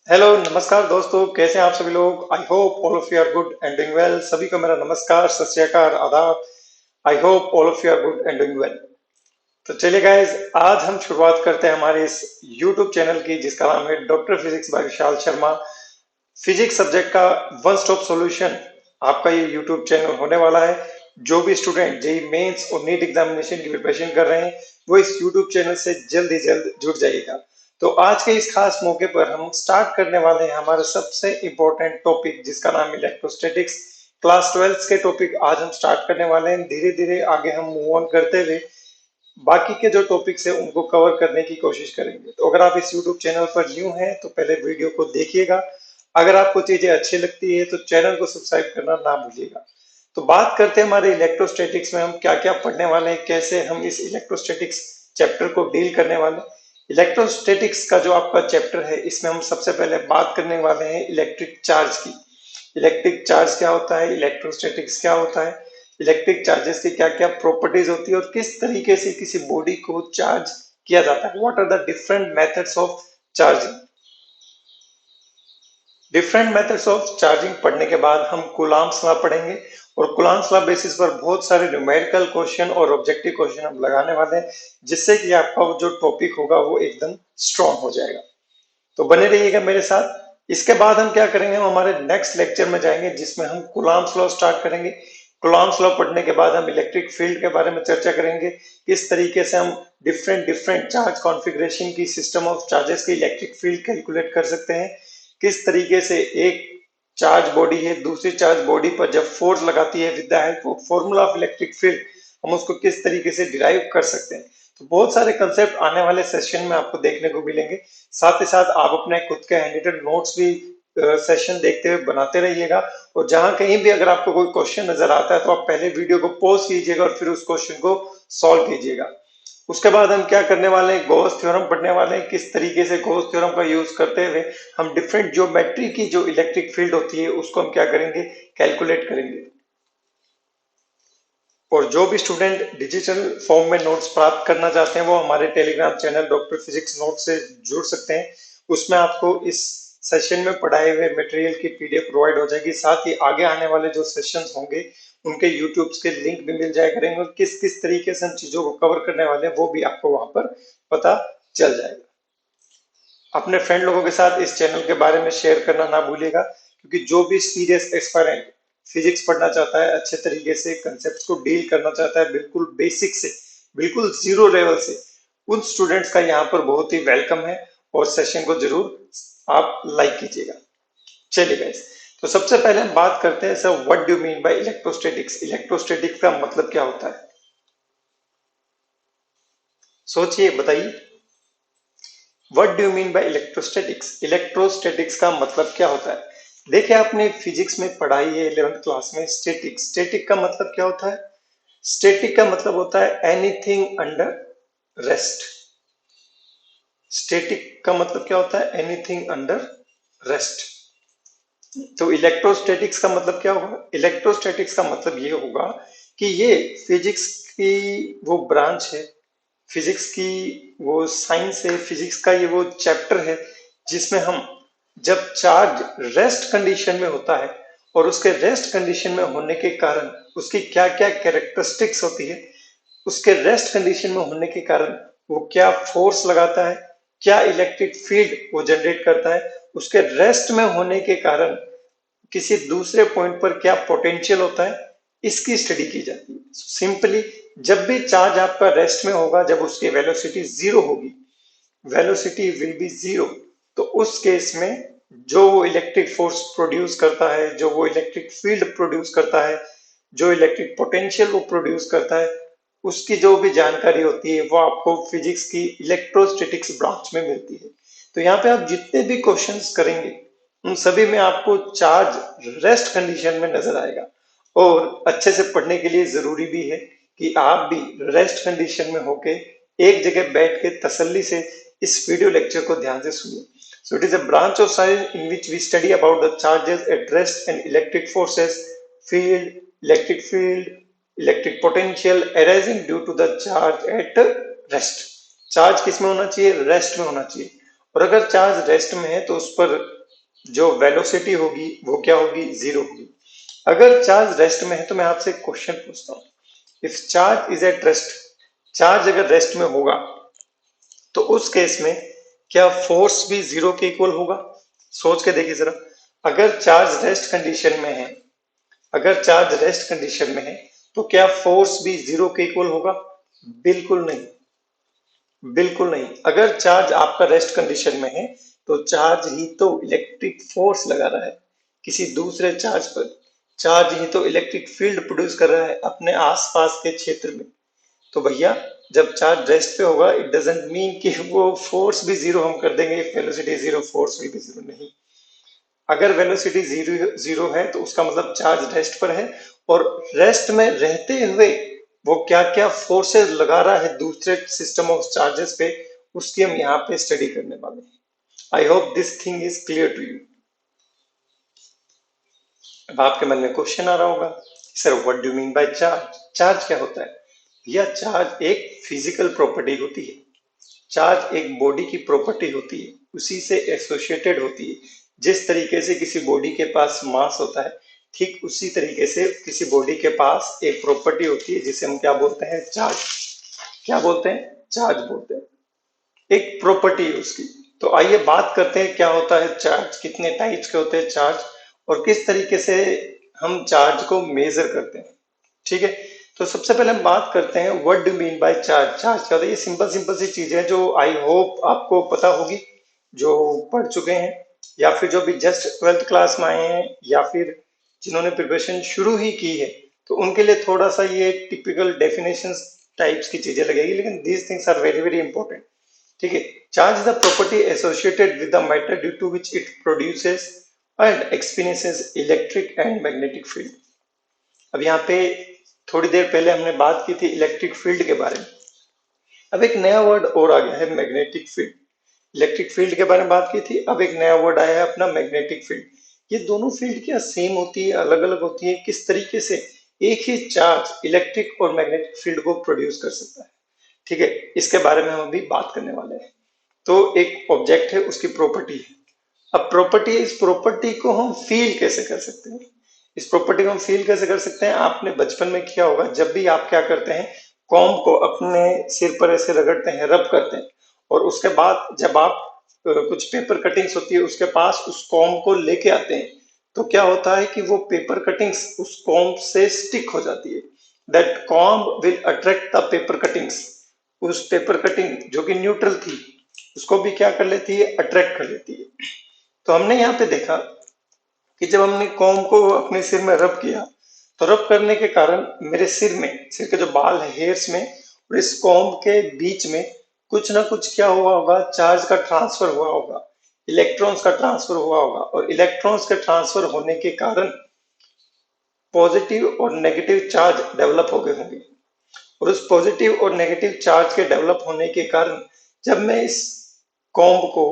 Hello नमस्कार दोस्तों, कैसे हैं आप सभी लोग। I hope all of you are good and doing well. सभी को मेरा नमस्कार, सत श्री अकाल, आदाब। I hope all of you are good and doing well. तो चलिए गाइस, आज हम शुरुआत करते हैं हमारे इस यूट्यूब चैनल की, जिसका नाम है doctor physics bye Vishal Sharma. Physics subject का वन स्टॉप सॉल्यूशन आपका ये यूट्यूब चैनल होने वाला है। जो भी स्टूडेंट जेई मेंस और नीट एग्जामिनेशन की प्रिपरेशन कर रहे हैं, वो इस यूट्यूब चैनल से जल्द ही जल्द जुड़ जाइएगा। तो आज के इस खास मौके पर हम स्टार्ट करने वाले हैं हमारा सबसे इम्पोर्टेंट टॉपिक, जिसका नाम है इलेक्ट्रोस्टैटिक्स। क्लास 12 के टॉपिक आज हम स्टार्ट करने वाले हैं। धीरे धीरे आगे हम मूव ऑन करते हुए बाकी के जो टॉपिक्स है उनको कवर करने की कोशिश करेंगे। तो अगर आप इस YouTube चैनल पर न्यू हैं तो पहले वीडियो को देखिएगा। अगर आपको चीजें अच्छी लगती है तो चैनल को सब्सक्राइब करना ना भूलिएगा। तो बात करते हैं हमारे इलेक्ट्रोस्टैटिक्स में हम क्या क्या पढ़ने वाले हैं, कैसे हम इस इलेक्ट्रोस्टैटिक्स चैप्टर को डील करने वाले हैं। इलेक्ट्रोस्टैटिक्स का जो आपका चैप्टर है, इसमें हम सबसे पहले बात करने वाले हैं इलेक्ट्रिक चार्ज की। इलेक्ट्रिक चार्ज क्या होता है, इलेक्ट्रोस्टैटिक्स क्या होता है, इलेक्ट्रिक चार्जेस की क्या क्या प्रॉपर्टीज होती है और किस तरीके से किसी बॉडी को चार्ज किया जाता है। What are the different methods of charging. Different methods of charging पढ़ने के बाद हम कूलॉम्स लॉ पढ़ेंगे, और कूलॉम्स लॉ बेसिस पर बहुत सारे न्यूमेरिकल क्वेश्चन और ऑब्जेक्टिव क्वेश्चन हम लगाने वाले हैं, जिससे कि आपका जो टॉपिक होगा वो एकदम स्ट्रॉन्ग हो जाएगा। तो बने रहिएगा मेरे साथ। इसके बाद हम क्या करेंगे, हम हमारे नेक्स्ट लेक्चर में जाएंगे, जिसमें हम कूलॉम्स लॉ स्टार्ट करेंगे। कूलॉम्स लॉ पढ़ने के बाद हम इलेक्ट्रिक फील्ड के बारे में चर्चा करेंगे, किस तरीके से हम डिफरेंट डिफरेंट चार्ज कॉन्फ़िगरेशन की सिस्टम ऑफ चार्जेस की इलेक्ट्रिक फील्ड कैलकुलेट कर सकते हैं, किस तरीके से एक चार्ज बॉडी है दूसरी चार्ज बॉडी पर जब फोर्स लगाती है with the help of formula of electric field, हम उसको किस तरीके से डिराइव कर सकते हैं। तो बहुत सारे कंसेप्ट आने वाले सेशन में आपको देखने को मिलेंगे। साथ ही साथ आप अपने खुद के हैंड नोट्स भी सेशन देखते हुए बनाते रहिएगा, और जहां कहीं भी अगर आपको कोई क्वेश्चन नजर आता है तो आप पहले वीडियो को पॉज कीजिएगा और फिर उस क्वेश्चन को सॉल्व कीजिएगा। उसके बाद हम क्या करने वाले हैं, गॉस थ्योरम पढ़ने वाले हैं। किस तरीके से गॉस थ्योरम का यूज करते हुए हम डिफरेंट ज्योमेट्री की जो इलेक्ट्रिक फील्ड होती है उसको हम क्या करेंगे, कैलकुलेट करेंगे। और जो भी स्टूडेंट डिजिटल फॉर्म में नोट्स प्राप्त करना चाहते हैं वो हमारे Telegram channel doctor physics note से जुड़ सकते हैं। उसमें आपको इस सेशन में पढ़ाए हुए मटेरियल की पीडीएफ प्रोवाइड हो जाएगी। साथ ही आगे आने वाले जो सेशंस होंगे उनके यूट्यूब के लिंक भी मिल जाया करेंगे, और किस किस तरीके से हम चीजों को कवर करने वाले हैं वो भी आपको वहां पर पता चल जाएगा। अपने फ्रेंड लोगों के साथ इस चैनल के बारे में शेयर करना ना भूलिएगा, क्योंकि जो भी सीरियस एस्पायरेंट फिजिक्स पढ़ना चाहता है, अच्छे तरीके से कंसेप्ट को डील करना चाहता है, बिल्कुल बेसिक से बिल्कुल जीरो लेवल से, उन स्टूडेंट्स का यहाँ पर बहुत ही वेलकम है। और सेशन को जरूर आप लाइक कीजिएगा। चलिए गाइस, तो सबसे पहले हम बात करते हैं sir, what do mean bye electrostatics. Electrostatics का मतलब क्या होता है, सोचिए बताइए। What do you mean by electrostatics. Electrostatics का मतलब क्या होता है। देखिए, आपने फिजिक्स में पढ़ाई है 11th क्लास में स्टैटिक। स्टैटिक का मतलब क्या होता है, स्टैटिक का मतलब होता है एनीथिंग अंडर रेस्ट। स्टैटिक का मतलब क्या होता है, एनीथिंग अंडर रेस्ट। तो इलेक्ट्रोस्टैटिक्स का मतलब क्या होगा, इलेक्ट्रोस्टैटिक्स का मतलब ये होगा कि ये फिजिक्स की वो ब्रांच है, फिजिक्स की वो साइंस है, फिजिक्स का ये वो चैप्टर है जिसमें हम जब चार्ज रेस्ट कंडीशन में होता है और उसके रेस्ट कंडीशन में होने के कारण उसकी क्या क्या कैरेक्टरिस्टिक्स होती है, उसके रेस्ट कंडीशन में होने के कारण वो क्या फोर्स लगाता है, क्या इलेक्ट्रिक फील्ड वो जनरेट करता है, उसके रेस्ट में होने के कारण किसी दूसरे पॉइंट पर क्या पोटेंशियल होता है, इसकी स्टडी की जाती है। सिंपली, जब भी चार्ज आपका रेस्ट में होगा, जब उसकी वेलोसिटी जीरो होगी, वेलोसिटी विल बी जीरो, तो उस केस में जो वो इलेक्ट्रिक फोर्स प्रोड्यूस करता है, जो वो इलेक्ट्रिक फील्ड प्रोड्यूस करता है, जो इलेक्ट्रिक पोटेंशियल वो प्रोड्यूस करता है, उसकी जो भी जानकारी होती है वो आपको फिजिक्स की इलेक्ट्रोस्टैटिक्स ब्रांच में मिलती है। तो यहाँ पे आप जितने भी क्वेश्चंस करेंगे उन सभी में आपको चार्ज रेस्ट कंडीशन में नजर आएगा। और अच्छे से पढ़ने के लिए जरूरी भी है कि आप भी रेस्ट कंडीशन में होके एक जगह बैठ के तसल्ली से इस वीडियो लेक्चर को ध्यान से सुनिए। So it is a branch of science in which we study about the charges at rest and electric forces, field, electric field, electric potential arising due to the charge at rest. Charge किस में होना चाहिए, rest में होना चाहिए। और अगर charge rest में है तो उस पर जो वेलोसिटी होगी वो क्या होगी, जीरो होगी। अगर चार्ज रेस्ट में है तो मैं आपसे एक क्वेश्चन पूछता हूँ, if charge is eight rest, charge अगर रेस्ट में होगा तो उस केस में क्या फोर्स भी जीरो के इक्वल होगा? सोच के देखिए जरा। अगर चार्ज रेस्ट कंडीशन में है, अगर चार्ज रेस्ट कंडीशन में है तो क्या फोर्स भी जीरो के इक्वल होगा? बिल्कुल नहीं, बिल्कुल नहीं। अगर चार्ज आपका रेस्ट कंडीशन में है तो चार्ज ही तो इलेक्ट्रिक फोर्स लगा रहा है किसी दूसरे चार्ज पर, चार्ज ही तो इलेक्ट्रिक फील्ड प्रोड्यूस कर रहा है अपने आसपास के क्षेत्र में। तो भैया जब चार्ज रेस्ट पे होगा इट डजेंट मीन कि वो फोर्स भी जीरो हम कर देंगे, वेलोसिटी जीरो फोर्स भी जीरो नहीं। अगर वेलोसिटी जीरो जीरो है तो उसका मतलब चार्ज रेस्ट पर है, और रेस्ट में रहते हुए वो क्या क्या फोर्सेस लगा रहा है दूसरे सिस्टम ऑफ चार्जेस पे, उसकी हम यहाँ पे स्टडी करने वाले हैं। I hope this thing is clear to you. अब आपके मन में क्वेश्चन आ रहा होगा, sir what do mean by charge, charge क्या होता है? यह चार्ज एक फिजिकल प्रॉपर्टी होती है, चार्ज एक बॉडी की प्रॉपर्टी होती है, उसी से एसोसिएटेड होती है। जिस तरीके से किसी बॉडी के पास मास होता है, ठीक उसी तरीके से किसी बॉडी के पास एक प्रॉपर्टी होती है जिसे हम क्या बोलते हैं, चार्ज। क्या बोलते हैं? चार्ज बोलते हैं, एक प्रॉपर्टी है उसकी। तो आइए बात करते हैं क्या होता है चार्ज, कितने टाइप्स के होते हैं चार्ज, और किस तरीके से हम चार्ज को मेजर करते हैं। ठीक है, तो सबसे पहले हम बात करते हैं what do mean by charge. Charge क्या होता है? ये सिंपल सिंपल सी चीजें हैं जो आई होप आपको पता होगी, जो पढ़ चुके हैं, या फिर जो भी जस्ट ट्वेल्थ क्लास में आए हैं, या फिर जिन्होंने प्रिपरेशन शुरू ही की है, तो उनके लिए थोड़ा सा ये टिपिकल डेफिनेशंस टाइप्स की चीजें लगेगी, लेकिन these things are very very important. ठीक है, charge is the property associated with the matter due to which it produces and experiences electric and magnetic field. अब यहाँ पे थोड़ी देर पहले हमने बात की थी इलेक्ट्रिक फील्ड के बारे में, अब एक नया वर्ड और आ गया है, मैग्नेटिक फील्ड। इलेक्ट्रिक फील्ड के बारे में बात की थी, अब एक नया वर्ड आया है अपना, मैग्नेटिक फील्ड। ये दोनों फील्ड क्या सेम होती है, अलग अलग होती है? किस तरीके से एक ही चार्ज इलेक्ट्रिक और मैग्नेटिक फील्ड को प्रोड्यूस कर सकता है? ठीक है, इसके बारे में हम अभी बात करने वाले हैं। तो एक ऑब्जेक्ट है, उसकी प्रॉपर्टी है। अब प्रॉपर्टी है, इस प्रॉपर्टी को हम फील कैसे कर सकते हैं? इस प्रॉपर्टी को हम फील कैसे कर सकते हैं? आपने बचपन में किया होगा, जब भी आप क्या करते हैं, कॉम्ब को अपने सिर पर ऐसे रगड़ते हैं, रब करते हैं, और उसके बाद जब आप कुछ पेपर कटिंग्स होती है उसके पास उस कॉम्ब को लेके आते हैं, तो क्या होता है कि वो पेपर कटिंग्स उस कॉम्ब से स्टिक हो जाती है। That comb will attract the paper cuttings, उस पेपर कटिंग जो कि न्यूट्रल थी उसको भी क्या कर लेती है, अट्रैक्ट कर लेती है। तो हमने यहाँ पे देखा कि जब हमने कॉम्ब को अपने सिर में रब किया, तो रब करने के कारण मेरे सिर में, सिर के जो बाल है, हेयर्स में, और इस कॉम्ब के बीच में कुछ ना कुछ क्या हुआ होगा, चार्ज का ट्रांसफर हुआ होगा, इलेक्ट्रॉन्स का ट्रांसफर हुआ होगा, और इलेक्ट्रॉन्स के ट्रांसफर होने के कारण पॉजिटिव और नेगेटिव चार्ज डेवलप हो गए होंगे। और उस पॉजिटिव और नेगेटिव चार्ज के डेवलप होने के कारण जब मैं इस कॉम्ब को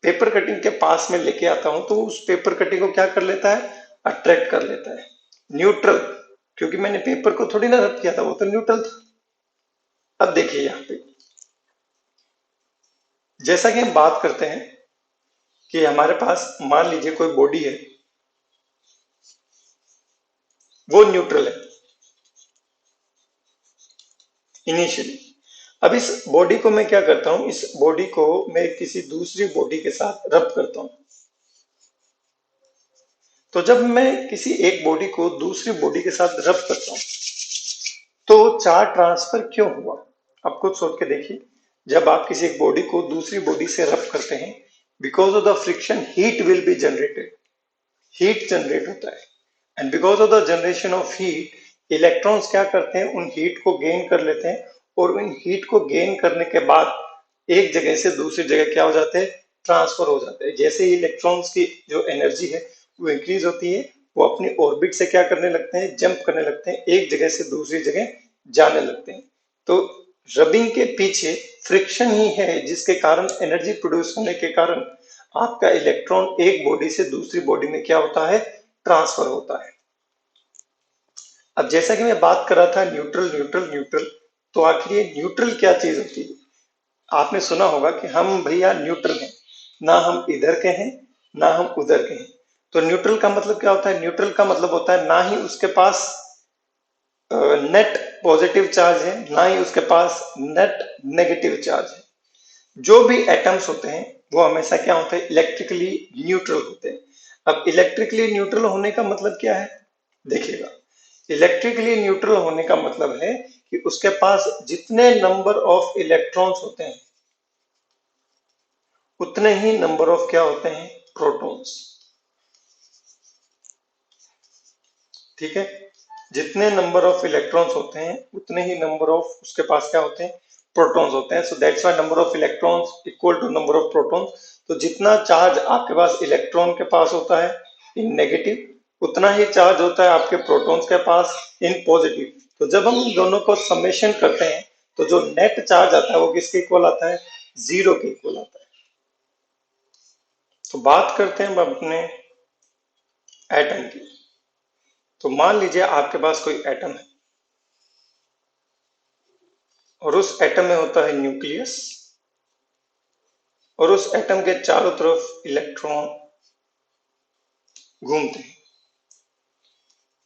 पेपर कटिंग के पास में लेके आता हूं, तो उस पेपर कटिंग को क्या कर लेता है, अट्रैक्ट कर लेता है। न्यूट्रल, क्योंकि मैंने पेपर को थोड़ी ना रब किया था, वो तो न्यूट्रल था। अब देखिए यहाँ पे, जैसा कि हम बात करते हैं कि हमारे पास मान लीजिए कोई बॉडी है, वो न्यूट्रल है इनिशियली। अब इस बॉडी को मैं क्या करता हूं, इस बॉडी को मैं किसी दूसरी बॉडी के साथ रब करता हूं। तो जब मैं किसी एक बॉडी को दूसरी बॉडी के साथ रब करता हूं, तो चार्ज ट्रांसफर क्यों हुआ? आप खुद सोच के देखिए, जब आप किसी एक बॉडी को दूसरी बॉडी से रब करते हैं, because of the friction heat will be generated, heat generate होता है, and because of the generation of heat electrons क्या करते हैं, उन हीट को गेन कर लेते हैं, और उन हीट को गेन करने के बाद एक जगह से दूसरी जगह क्या हो जाते हैं, ट्रांसफर हो जाते हैं। जैसे ही इलेक्ट्रॉन्स की जो एनर्जी है वो इंक्रीज होती है, वो अपनी ऑर्बिट से क्या करने लगते हैं, जंप करने लगते हैं, एक जगह से दूसरी जगह जाने लगते हैं। तो रबिंग के पीछे फ्रिक्शन ही है, जिसके कारण एनर्जी प्रोड्यूस होने के कारण आपका इलेक्ट्रॉन एक बॉडी से दूसरी बॉडी में क्या होता है, ट्रांसफर होता है। अब जैसा कि मैं बात कर रहा था न्यूट्रल न्यूट्रल न्यूट्रल, तो आखिर ये न्यूट्रल क्या चीज होती है? आपने सुना होगा कि हम भैया न्यूट्रल हैं, ना हम इधर के हैं ना हम उधर के हैं। तो न्यूट्रल का मतलब क्या होता है? न्यूट्रल का मतलब होता है ना ही उसके पास नेट पॉजिटिव चार्ज है, ना ही उसके पास नेट नेगेटिव चार्ज है। जो भी एटम्स होते हैं वो हमेशा क्या होते हैं? इलेक्ट्रिकली न्यूट्रल होते हैं। अब इलेक्ट्रिकली न्यूट्रल होने का मतलब क्या है? देखिएगा, इलेक्ट्रिकली न्यूट्रल होने का मतलब है कि उसके पास जितने नंबर ऑफ इलेक्ट्रॉन्स होते हैं उतने ही नंबर ऑफ क्या होते हैं? प्रोटॉन्स। ठीक है, जितने नंबर ऑफ इलेक्ट्रॉन्स होते हैं उतने ही नंबर ऑफ उसके पास क्या होते हैं? प्रोटॉन्स होते हैं। So that's why number of electrons equal to number of protons. तो जितना चार्ज आपके पास इलेक्ट्रॉन के पास होता है इन नेगेटिव, उतना ही चार्ज होता है आपके प्रोटॉन्स के पास इन पॉजिटिव। तो जब हम इन दोनों को समेशन करते हैं तो जो नेट चार्ज आता है वो किसके इक्वल आता है? जीरो के इक्वल आता है। तो बात करते हैं हम अपने एटम की। तो मान लीजिए आपके पास कोई एटम है और उस एटम में होता है न्यूक्लियस, और उस एटम के चारों तरफ इलेक्ट्रॉन घूमते हैं।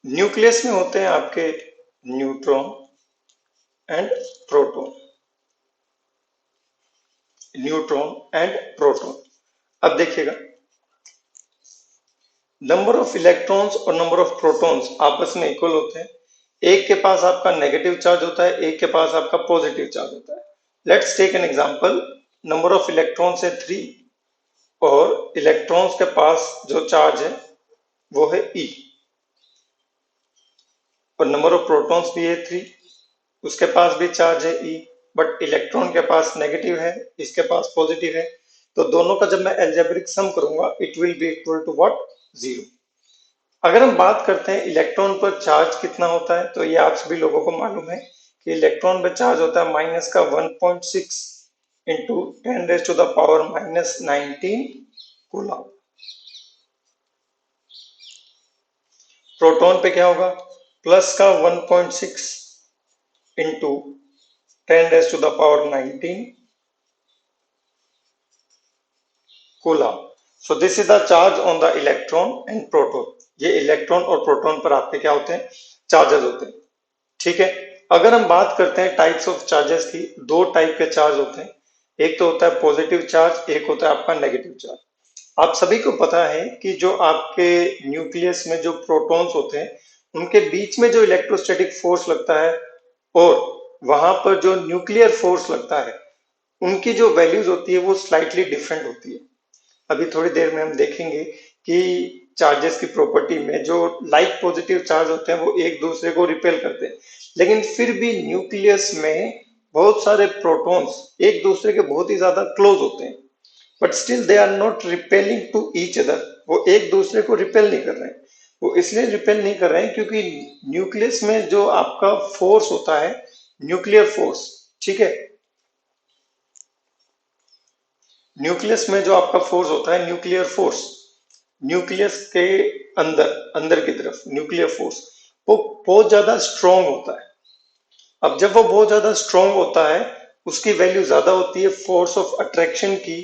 न्यूक्लियस में होते हैं आपके neutron and proton, neutron and proton. अब देखिएगा, नंबर ऑफ इलेक्ट्रॉन्स और नंबर ऑफ प्रोटॉन्स आपस में इक्वल होते हैं। एक के पास आपका नेगेटिव चार्ज होता है, एक के पास आपका पॉजिटिव चार्ज होता है। Let's take an example. Number of electrons है 3 और इलेक्ट्रॉन्स के पास जो चार्ज है वो है E, और नंबर ऑफ प्रोटॉन्स भी है 3, उसके पास भी चार्ज है E, बट इलेक्ट्रॉन के पास नेगेटिव है, इसके पास पॉजिटिव है। तो दोनों का जब मैं एल्जेब्रिक सम करूंगा it will be equal to what? Zero. अगर हम बात करते हैं इलेक्ट्रॉन पर चार्ज कितना होता है, तो ये आप सभी लोगों को मालूम है कि इलेक्ट्रॉन पर चार्ज होता है माइनस का 1.6 इंटू 10⁻⁻19 कूलम। प्रोटॉन पे क्या होगा? प्लस का 1.6 into 10⁻⁹ coulomb. So this is the charge on the electron and proton. ये इलेक्ट्रॉन और प्रोटॉन पर आपके क्या होते हैं? चार्जेस होते हैं। ठीक है, अगर हम बात करते हैं टाइप्स ऑफ चार्जेस की, दो टाइप के चार्ज होते हैं। एक तो होता है पॉजिटिव चार्ज, एक होता है आपका नेगेटिव चार्ज। आप सभी को पता है कि जो आपके न्यूक्लियस में जो प्रोटॉन्स होते हैं उनके बीच में जो इलेक्ट्रोस्टैटिक फोर्स लगता है और वहां पर जो न्यूक्लियर फोर्स लगता है उनकी जो वैल्यूज होती है वो स्लाइटली डिफरेंट होती है। अभी थोड़ी देर में हम देखेंगे कि चार्जेस की प्रॉपर्टी में जो लाइक पॉजिटिव चार्ज होते हैं वो एक दूसरे को रिपेल करते हैं, लेकिन फिर भी न्यूक्लियस में बहुत सारे प्रोटॉन्स एक दूसरे के बहुत ही ज्यादा क्लोज होते हैं, but still they are not repelling to each other. वो एक दूसरे को रिपेल नहीं कर रहे हैं। वो इसलिए रिपेल नहीं कर रहे हैं क्योंकि न्यूक्लियस में जो आपका फोर्स होता है, न्यूक्लियर फोर्स, ठीक है, न्यूक्लियस में जो आपका फोर्स होता है न्यूक्लियर फोर्स, न्यूक्लियस के अंदर अंदर की तरफ न्यूक्लियर फोर्स वो बहुत ज्यादा स्ट्रांग होता है। अब जब वो बहुत ज्यादा स्ट्रांग होता है उसकी वैल्यू ज्यादा होती है फोर्स ऑफ अट्रैक्शन की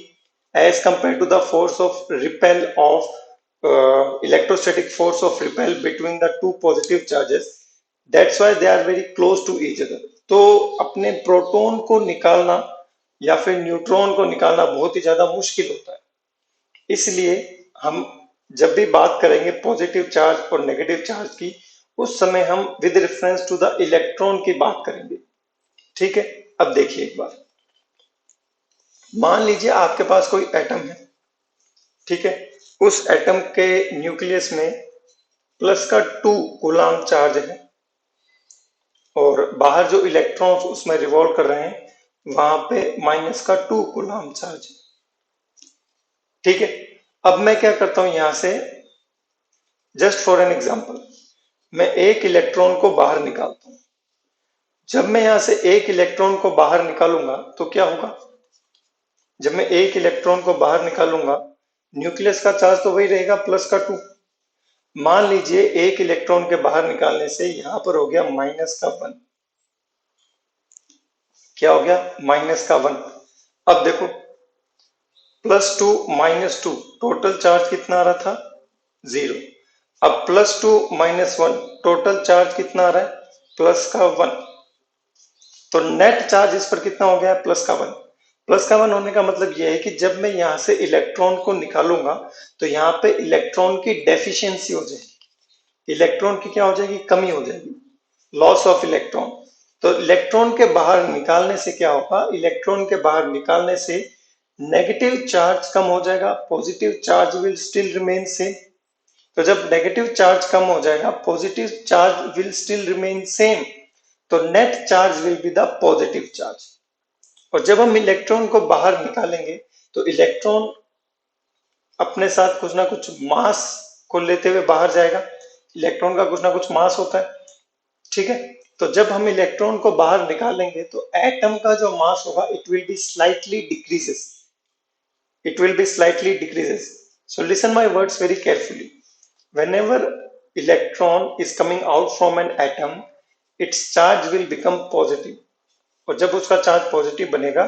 as compare to the force of repel of electrostatic force of repel between the two positive charges. That's why they are very close to each other. तो अपने proton को निकालना या फिर न्यूट्रॉन को निकालना बहुत ही ज्यादा मुश्किल होता है। इसलिए हम जब भी बात करेंगे पॉजिटिव चार्ज और नेगेटिव चार्ज की, उस समय हम with reference to the electron की बात करेंगे। ठीक है, अब देखिए एक बार, मान लीजिए आपके पास कोई एटम है। ठीक है, उस एटम के न्यूक्लियस में प्लस का 2 कूलाम चार्ज है और बाहर जो इलेक्ट्रॉन्स उसमें रिवॉल्व कर रहे हैं वहां पे माइनस का 2 कूलाम चार्ज है। ठीक है, अब मैं क्या करता हूं यहां से, जस्ट फॉर एन एग्जांपल, मैं एक इलेक्ट्रॉन को बाहर निकालता हूं। जब मैं यहां से एक इलेक्ट्रॉन को बाहर निकालूंगा तो क्या होगा? जब मैं एक इलेक्ट्रॉन को बाहर निकालूंगा न्यूक्लियस का चार्ज तो वही रहेगा प्लस का 2। मान लीजिए एक इलेक्ट्रॉन के बाहर निकालने से यहां पर हो गया माइनस का 1। क्या हो गया? माइनस का 1। अब देखो, +2 -2 टोटल चार्ज कितना आ रहा था 0। अब +2 -1 टोटल चार्ज कितना आ रहा है प्लस का 1। तो नेट चार्ज इस पर कितना हो गया प्लस का 1। प्लस का 1 होने का मतलब यह है कि जब मैं यहां से इलेक्ट्रॉन को निकालूंगा तो यहाँ पे इलेक्ट्रॉन की डेफिशिएंसी हो जाएगी, इलेक्ट्रॉन की क्या हो जाएगी कमी हो जाएगी, लॉस ऑफ इलेक्ट्रॉन। तो इलेक्ट्रॉन के बाहर निकालने से क्या होगा, इलेक्ट्रॉन के बाहर निकालने से नेगेटिव चार्ज कम हो जाएगा, positive charge will still remain same. तो जब नेगेटिव चार्ज कम हो जाएगा positive charge will still remain same, तो net charge will be the positive charge. और जब हम इलेक्ट्रॉन को बाहर निकालेंगे तो इलेक्ट्रॉन अपने साथ कुछ ना कुछ मास को लेते हुए बाहर जाएगा, इलेक्ट्रॉन का कुछ ना कुछ मास होता है, ठीक है। तो जब हम इलेक्ट्रॉन को बाहर निकालेंगे तो एटम का जो मास होगा it will be slightly decreases, it will be slightly decreases. So listen my words very carefully. Whenever electron is coming out from an atom, its charge will become positive. और जब उसका चार्ज पॉजिटिव बनेगा,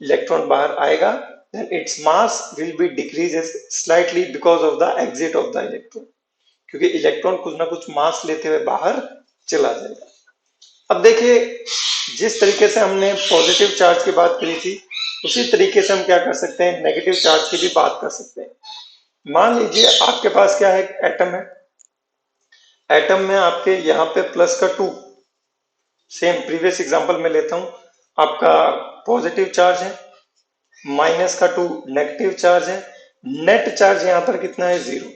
electron बाहर आएगा, then its mass will be decreases slightly because of the exit of the electron. क्योंकि electron कुछ ना कुछ मास लेते हुए बाहर चला जाएगा। अब देखिए जिस तरीके से हमने पॉजिटिव चार्ज की बात करी थी उसी तरीके से हम क्या कर सकते हैं नेगेटिव चार्ज की भी बात कर सकते हैं। मान लीजिए आपके पास क्या है एटम है, एटम में आपके यहाँ पे प्लस का 2, सेम प्रीवियस एग्जांपल में लेता हूं, आपका पॉजिटिव चार्ज है, माइनस का 2 नेगेटिव चार्ज है, नेट चार्ज यहाँ पर कितना है 0।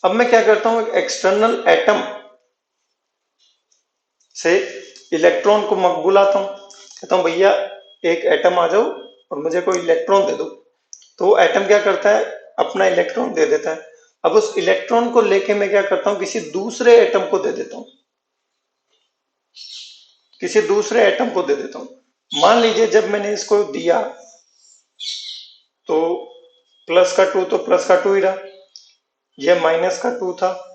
अब मैं क्या करता हूं एक्सटर्नल एटम से इलेक्ट्रॉन को बुलाता हूं, कहता हूं भैया एक एटम आ जाओ और मुझे कोई इलेक्ट्रॉन दे दो। तो वो एटम क्या करता है अपना इलेक्ट्रॉन दे देता है। अब उस इलेक्ट्रॉन को लेके मैं क्या करता हूं किसी दूसरे एटम को दे देता हूं, किसी दूसरे एटम को दे देता हूं। मान लीजिए जब मैंने इसको दिया तो प्लस का 2 तो प्लस का 2 ही रहा, यह माइनस का 2 था।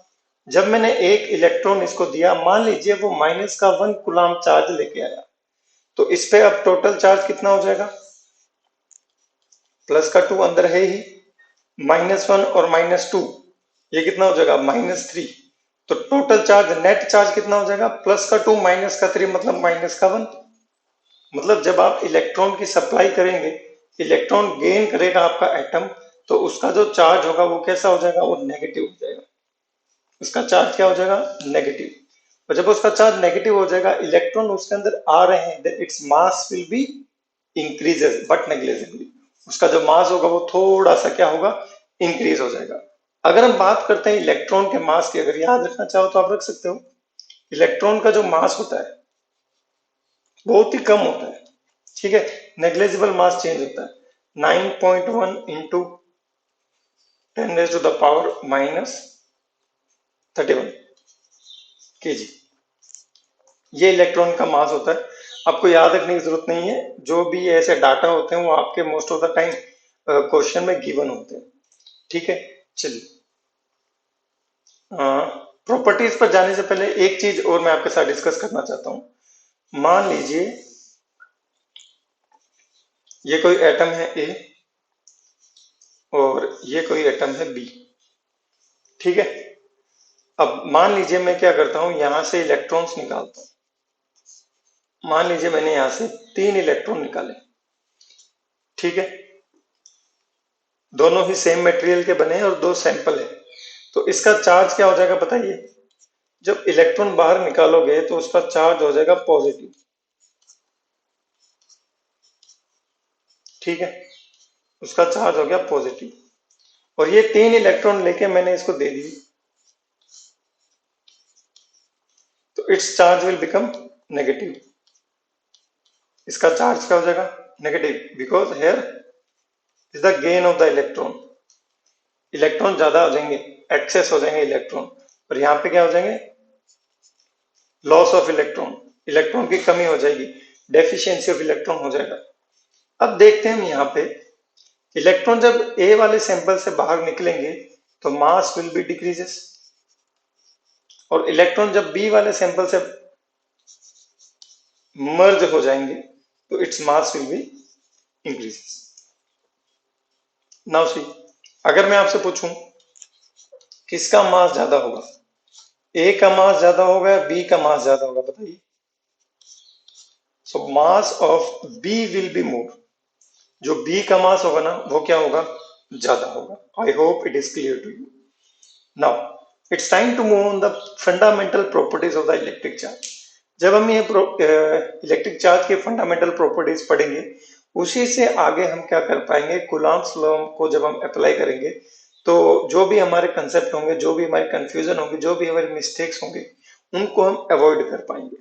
जब मैंने एक इलेक्ट्रॉन इसको दिया, मान लीजिए वो माइनस का 1 कूलाम चार्ज लेके आया, तो इस पे अब टोटल चार्ज कितना हो जाएगा, प्लस का 2 अंदर है ही, -1 और -2 ये कितना हो जाएगा -3। तो टोटल चार्ज नेट चार्ज कितना हो जाएगा प्लस का 2 माइनस का 3 मतलब माइनस का 1। मतलब जब आप इलेक्ट्रॉन की सप्लाई करेंगे, इलेक्ट्रॉन गेन करेगा आपका एटम, तो उसका जो चार्ज होगा वो कैसा हो जाएगा, वो नेगेटिव हो जाएगा। उसका चार्ज क्या हो जाएगा नेगेटिव। और जब उसका चार्ज नेगेटिव हो जाएगा, इलेक्ट्रॉन उसके अंदर आ रहे हैं, then its mass will be increases but negligibly. उसका जो मास होगा वो थोड़ा सा क्या होगा इंक्रीज हो जाएगा। अगर हम बात करते हैं इलेक्ट्रॉन के मास की, अगर याद रखना चाहो तो आप रख सकते हो, इलेक्ट्रॉन का जो मास होता है बहुत ही कम होता है, ठीक है, नेग्लिजिबल मास चेंज होता है, 9.1 इंटू 10⁻⁻31 kg, ये इलेक्ट्रॉन का मास होता है। आपको याद रखने की जरूरत नहीं है, जो भी ऐसे डाटा होते हैं वो आपके most of the time question में गिवन होते हैं, ठीक है। चलिए प्रॉपर्टीज पर जाने से पहले एक चीज और मैं आपके साथ डिस्कस करना चाहता हूं। मान लीजिए ये कोई एटम है ए और ये कोई एटम है बी, ठीक है। अब मान लीजिए मैं क्या करता हूं यहां से इलेक्ट्रॉन्स निकालता हूं। मान लीजिए मैंने यहां से 3 इलेक्ट्रॉन निकाले, ठीक है, दोनों ही सेम मटेरियल के बने हैं और 2 सैंपल है। तो इसका चार्ज क्या हो जाएगा बताइए, जब इलेक्ट्रॉन बाहर निकालोगे तो उसका चार्ज हो जाएगा पॉजिटिव, ठीक है, उसका चार्ज हो गया पॉजिटिव। और ये 3 इलेक्ट्रॉन लेके मैंने इसको दे दी, तो it's charge will become negative. इसका चार्ज क्या हो जाएगा negative, because here is the gain of the electron. Electron ज्यादा हो जाएंगे, एक्सेस हो जाएंगे इलेक्ट्रॉन, और यहाँ पे क्या हो जाएंगे लॉस ऑफ इलेक्ट्रॉन, इलेक्ट्रॉन की कमी हो जाएगी, डेफिशिएंसी ऑफ इलेक्ट्रॉन हो जाएगा। अब देखते हैं हम यहाँ पे इलेक्ट्रॉन जब ए वाले सैंपल से बाहर निकलेंगे तो मास विल बी डिक्रीजेस, और इलेक्ट्रॉन जब बी वाले सैंपल से मर्ज हो जाएंगे तो it's mass will be increases. Now see, अगर मैं आपसे पूछूं किसका मास ज्यादा होगा, ए का मास ज्यादा होगा या बी का मास ज्यादा होगा, बताइए। So mass of B will be more, जो बी का मास होगा ना वो क्या होगा, ज्यादा होगा। I hope it is clear to you. Now it's time to move on the fundamental properties of the electric charge. जब हम ये इलेक्ट्रिक चार्ज के फंडामेंटल प्रॉपर्टीज पढ़ेंगे, उसी से आगे हम क्या कर पाएंगे, कूलॉम्स लॉ को जब हम अप्लाई करेंगे तो जो भी हमारे कंसेप्ट होंगे, जो भी हमारे कंफ्यूजन होंगे, जो भी हमारे मिस्टेक्स होंगे, उनको हम अवॉइड कर पाएंगे।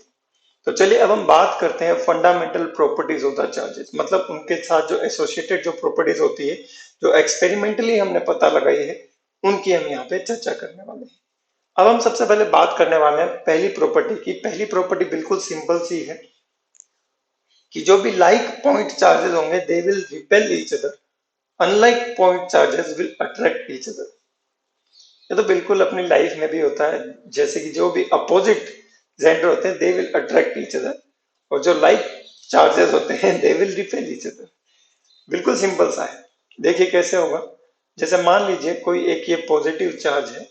तो चलिए अब हम बात करते हैं fundamental properties of the charges, मतलब उनके साथ जो एसोसिएटेड जो प्रॉपर्टीज होती है, जो एक्सपेरिमेंटली हमने पता लगाई है, उनकी हम यहाँ पे चर्चा करने वाले हैं। अब हम सबसे पहले बात करने वाले हैं पहली प्रॉपर्टी की। पहली प्रॉपर्टी बिल्कुल सिंपल सी है कि जो भी लाइक पॉइंट चार्जेस होंगे they will repel each other, unlike point charges will attract each other. ये तो बिल्कुल अपनी लाइफ में भी होता है, जैसे कि जो भी अपोजिट जेंडर होते हैं दे विल अट्रैक्ट ईच अदर, और जो लाइक चार्जेस होते हैं they will repel each other. बिल्कुल सिंपल सा है। देखिए कैसे होगा, जैसे मान लीजिए कोई एक ये पॉजिटिव चार्ज है,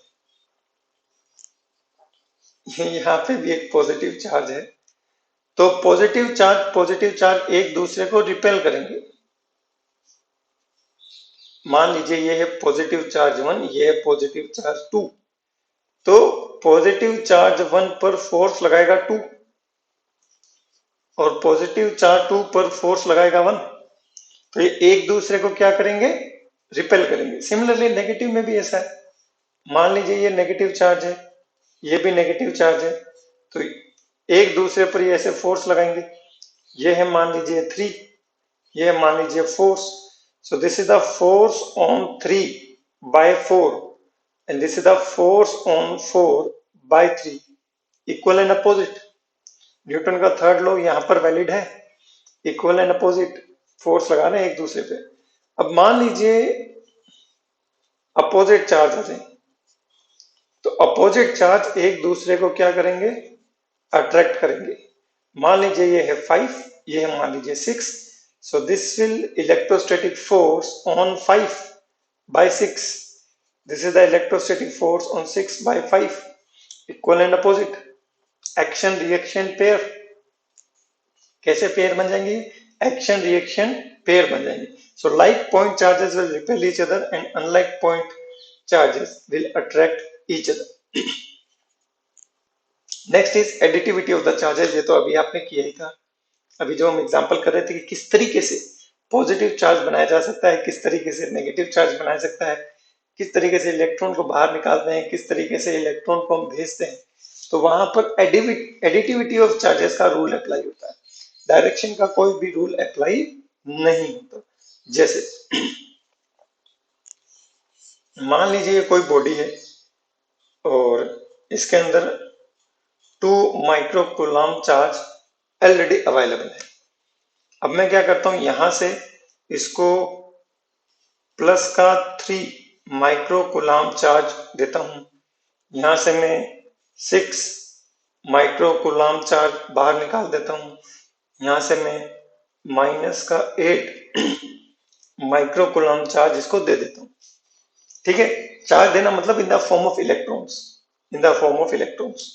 ये यहाँ पे भी एक पॉजिटिव चार्ज है, तो पॉजिटिव चार्ज एक दूसरे को रिपेल करेंगे। मान लीजिए ये है पॉजिटिव चार्ज 1, ये है पॉजिटिव चार्ज 2, तो पॉजिटिव चार्ज 1 पर फोर्स लगाएगा 2 और पॉजिटिव चार्ज 2 पर फोर्स लगाएगा 1, तो ये एक दूसरे को क्या करेंगे, रिपेल करेंगे। सिमिलरली नेगेटिव में भी ऐसा है, मान लीजिए ये नेगेटिव चार्ज है, ये भी नेगेटिव चार्ज है, तो एक दूसरे पर ये ऐसे फोर्स लगाएंगे। ये है मान लीजिए 3, ये है मान लीजिए force, so this is the force on 3 by 4 and this is the force on 4 by 3, equal and opposite. Newton का थर्ड लॉ यहाँ पर वैलिड है, इक्वल एंड अपोजिट फोर्स लगा रहे हैं एक दूसरे पे। अब मान लीजिए अपोजिट चार्ज आ जाए, तो अपोजिट चार्ज एक दूसरे को क्या करेंगे, अट्रैक्ट करेंगे। मान लीजिए ये है 5, ये है मान लीजिए 6, so this will electrostatic force on 5 by 6, this is the electrostatic force on 6 by 5, equal and opposite, action reaction pair। कैसे पेयर बन जाएंगे, एक्शन रिएक्शन पेयर बन जाएंगे। So like point charges will repel each other and unlike point charges will attract each other. Next is additivity of the charges, ये तो अभी आपने किया ही था। अभी जो हम एग्जांपल कर रहे थे कि किस तरीके से पॉजिटिव चार्ज बनाया जा सकता है, किस तरीके से नेगेटिव चार्ज बनाया सकता है, किस तरीके से इलेक्ट्रॉन को बाहर निकालते हैं, किस तरीके से इलेक्ट्रॉन को हम भेजते हैं, तो वहां पर एडिटिविटी ऑफ चार्जेस का रूल अप्लाई होता है, डायरेक्शन का कोई भी रूल अप्लाई नहीं होता। जैसे मान लीजिए कोई बॉडी है और इसके अंदर 2 micro coulomb charge already available है। अब मैं क्या करता हूं, यहां से इसको प्लस का 3 माइक्रो कूलम चार्ज देता हूं, यहां से मैं 6 माइक्रो कूलम चार्ज बाहर निकाल देता हूं, यहां से मैं माइनस का 8 माइक्रो कूलम चार्ज इसको दे देता हूं। ठीक है, चार्ज देना मतलब in the form of electrons, in the form of electrons.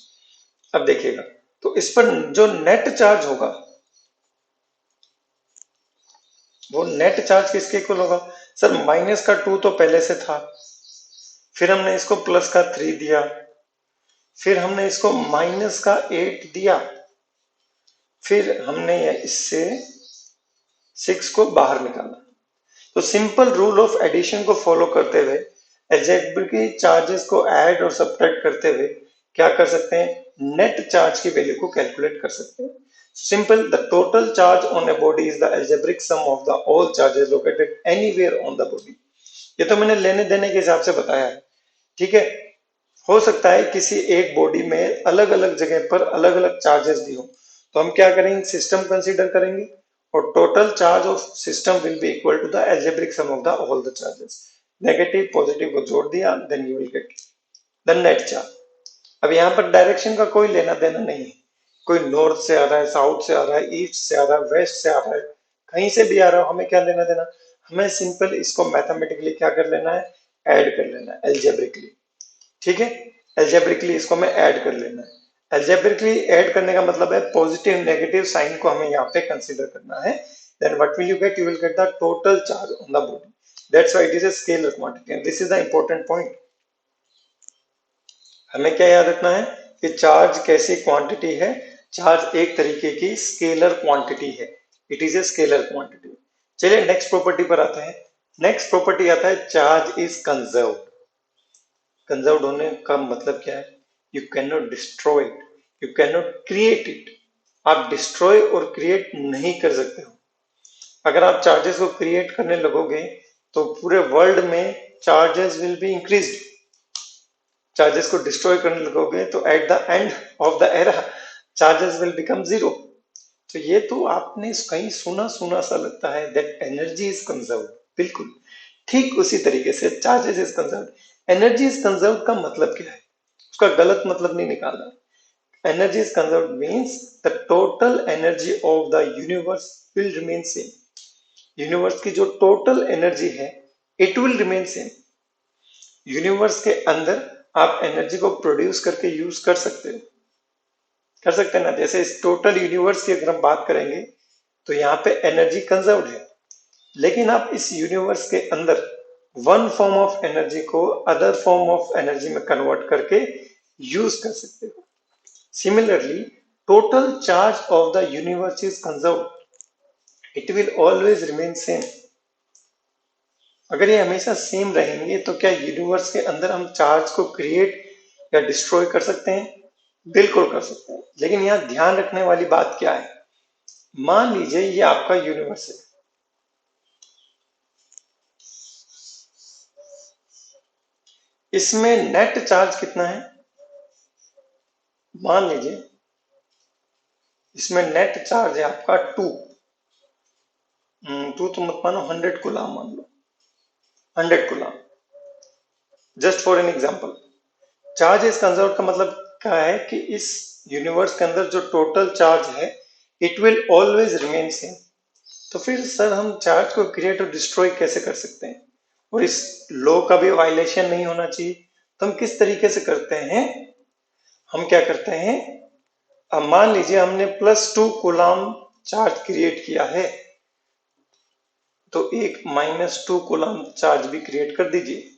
अब देखिएगा, तो इस पर जो नेट चार्ज होगा, वो नेट चार्ज किसके इक्वल होगा, सर माइनस का 2 तो पहले से था, फिर हमने इसको प्लस का 3 दिया, फिर हमने इसको माइनस का 8 दिया, फिर हमने इससे 6 को बाहर निकाला। तो सिंपल रूल ऑफ एडिशन को फॉलो करते हुए, अलजेब्रिक चार्जेस को ऐड और सब्ट्रैक्ट करते हुए क्या कर सकते हैं, नेट चार्ज की वैल्यू को कैलकुलेट कर सकते हैं। Simple, the total charge on a body is the algebraic sum of the all charges located anywhere on the body. ये तो मैंने लेने देने के हिसाब से बताया है, ठीक है। हो सकता है किसी एक बॉडी में अलग अलग जगह पर अलग अलग चार्जेस भी हो, तो हम क्या करेंगे, सिस्टम कंसीडर करेंगे और total charge of system will be equal to the algebraic sum of the all the charges. Negative positive को जोड़ दिया, then you will get the net charge. अब यहाँ पर डायरेक्शन का कोई लेना देना नहीं है, कोई नॉर्थ से आ रहा है, साउथ से आ रहा है, ईस्ट से आ रहा है, वेस्ट से आ रहा है, कहीं से भी आ रहा हो, हमें क्या लेना देना, हमें सिंपल इसको मैथमेटिकली क्या कर लेना है, ऐड कर लेना है एल्जेब्रिकली। ठीक है, एल्जेब्रिकली इसको हमें ऐड कर लेना है। एल्जेब्रिकली ऐड करने का मतलब है पॉजिटिव नेगेटिव साइन को हमें यहाँ पे कंसीडर करना है। Then what will you get, you will get the total charge on the body, that's why it is a scalar quantity and this is the important point. हमें क्या याद रखना है कि चार्ज कैसी क्वांटिटी है, चार्ज एक तरीके की स्केलर क्वांटिटी है, it is a scalar quantity. चलिए नेक्स्ट प्रॉपर्टी पर आते हैं। नेक्स्ट प्रॉपर्टी आता है चार्ज इज कंजर्व्ड। कंजर्व्ड होने का मतलब क्या है, you can not destroy it, you can not create it. आप डिस्ट्रॉय और क्रिएट नहीं कर सकते हो। अगर आप चार्जेस को क्रिएट करने लगोगे तो पूरे वर्ल्ड में charges will be increased. Charges को डिस्ट्रॉय करने लगोगे तो at the end of the era charges will become zero. तो ये तो आपने कहीं सुना सुना सा लगता है, दैट एनर्जी इज कंजर्व्ड। बिल्कुल ठीक उसी तरीके से charges is conserved. Energy is conserved का मतलब क्या है, उसका गलत मतलब नहीं निकालना। Energy is conserved means the total energy of the universe will remain same. Universe की जो टोटल एनर्जी है it will remain same. Universe के अंदर आप एनर्जी को प्रोड्यूस करके यूज कर सकते हो, कर सकते हैं ना। जैसे इस टोटल यूनिवर्स की अगर हम बात करेंगे तो यहाँ पे एनर्जी कंजर्व्ड है, लेकिन आप इस यूनिवर्स के अंदर वन फॉर्म ऑफ एनर्जी को अदर फॉर्म ऑफ एनर्जी में कन्वर्ट करके यूज कर सकते हो। Similarly total charge of the universe is conserved, it will always remain same. अगर ये हमेशा सेम रहेंगे तो क्या यूनिवर्स के अंदर हम चार्ज को क्रिएट या डिस्ट्रॉय कर सकते हैं? बिल्कुल कर सकते हैं। लेकिन यहाँ ध्यान रखने वाली बात क्या है, मान लीजिए ये आपका यूनिवर्स है, इसमें नेट चार्ज कितना है, मान लीजिए इसमें नेट चार्ज है आपका 2। 2 तो मत मानो, 100 कूलम मान लो, 100 coulomb, just for an example. Charge is conserved का मतलब क्या है कि इस यूनिवर्स के अंदर जो टोटल चार्ज है it will always remain same. तो फिर सर हम चार्ज को क्रिएट और डिस्ट्रॉय कैसे कर सकते हैं, और इस लॉ का भी वायलेशन नहीं होना चाहिए, तो हम किस तरीके से करते हैं, हम क्या करते हैं, अब मान लीजिए हमने +2 कूलम चार्ज क्रिएट किया है, तो एक -2 कूलम चार्ज भी क्रिएट कर दीजिए,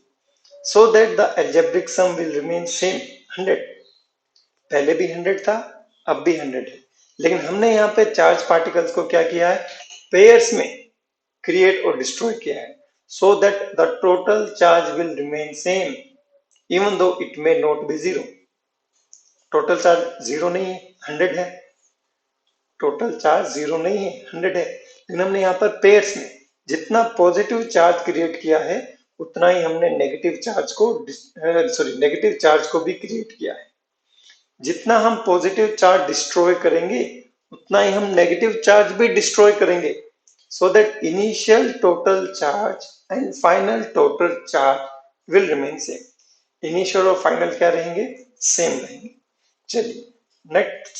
so that the algebraic sum will remain same 100। पहले भी 100 था, अब भी 100 है, लेकिन हमने यहाँ पे चार्ज पार्टिकल्स को क्या किया है, पेयर्स में क्रिएट और डिस्ट्रॉय किया है, so that the total charge will remain same even though it may not be zero. Total charge zero नहीं है, 100 है। टोटल चार्ज जीरो नहीं है, 100 है, लेकिन हमने यहाँ पर पेयर्स में जितना पॉजिटिव चार्ज क्रिएट किया है उतना ही हमने नेगेटिव चार्ज को नेगेटिव चार्ज को भी क्रिएट किया है। जितना हम पॉजिटिव चार्ज डिस्ट्रॉय करेंगे उतना ही हम नेगेटिव चार्ज भी डिस्ट्रॉय करेंगे, so that initial total charge and final total charge will remain same. Initial और फाइनल क्या रहेंगे, सेम रहेंगे। चलिए next,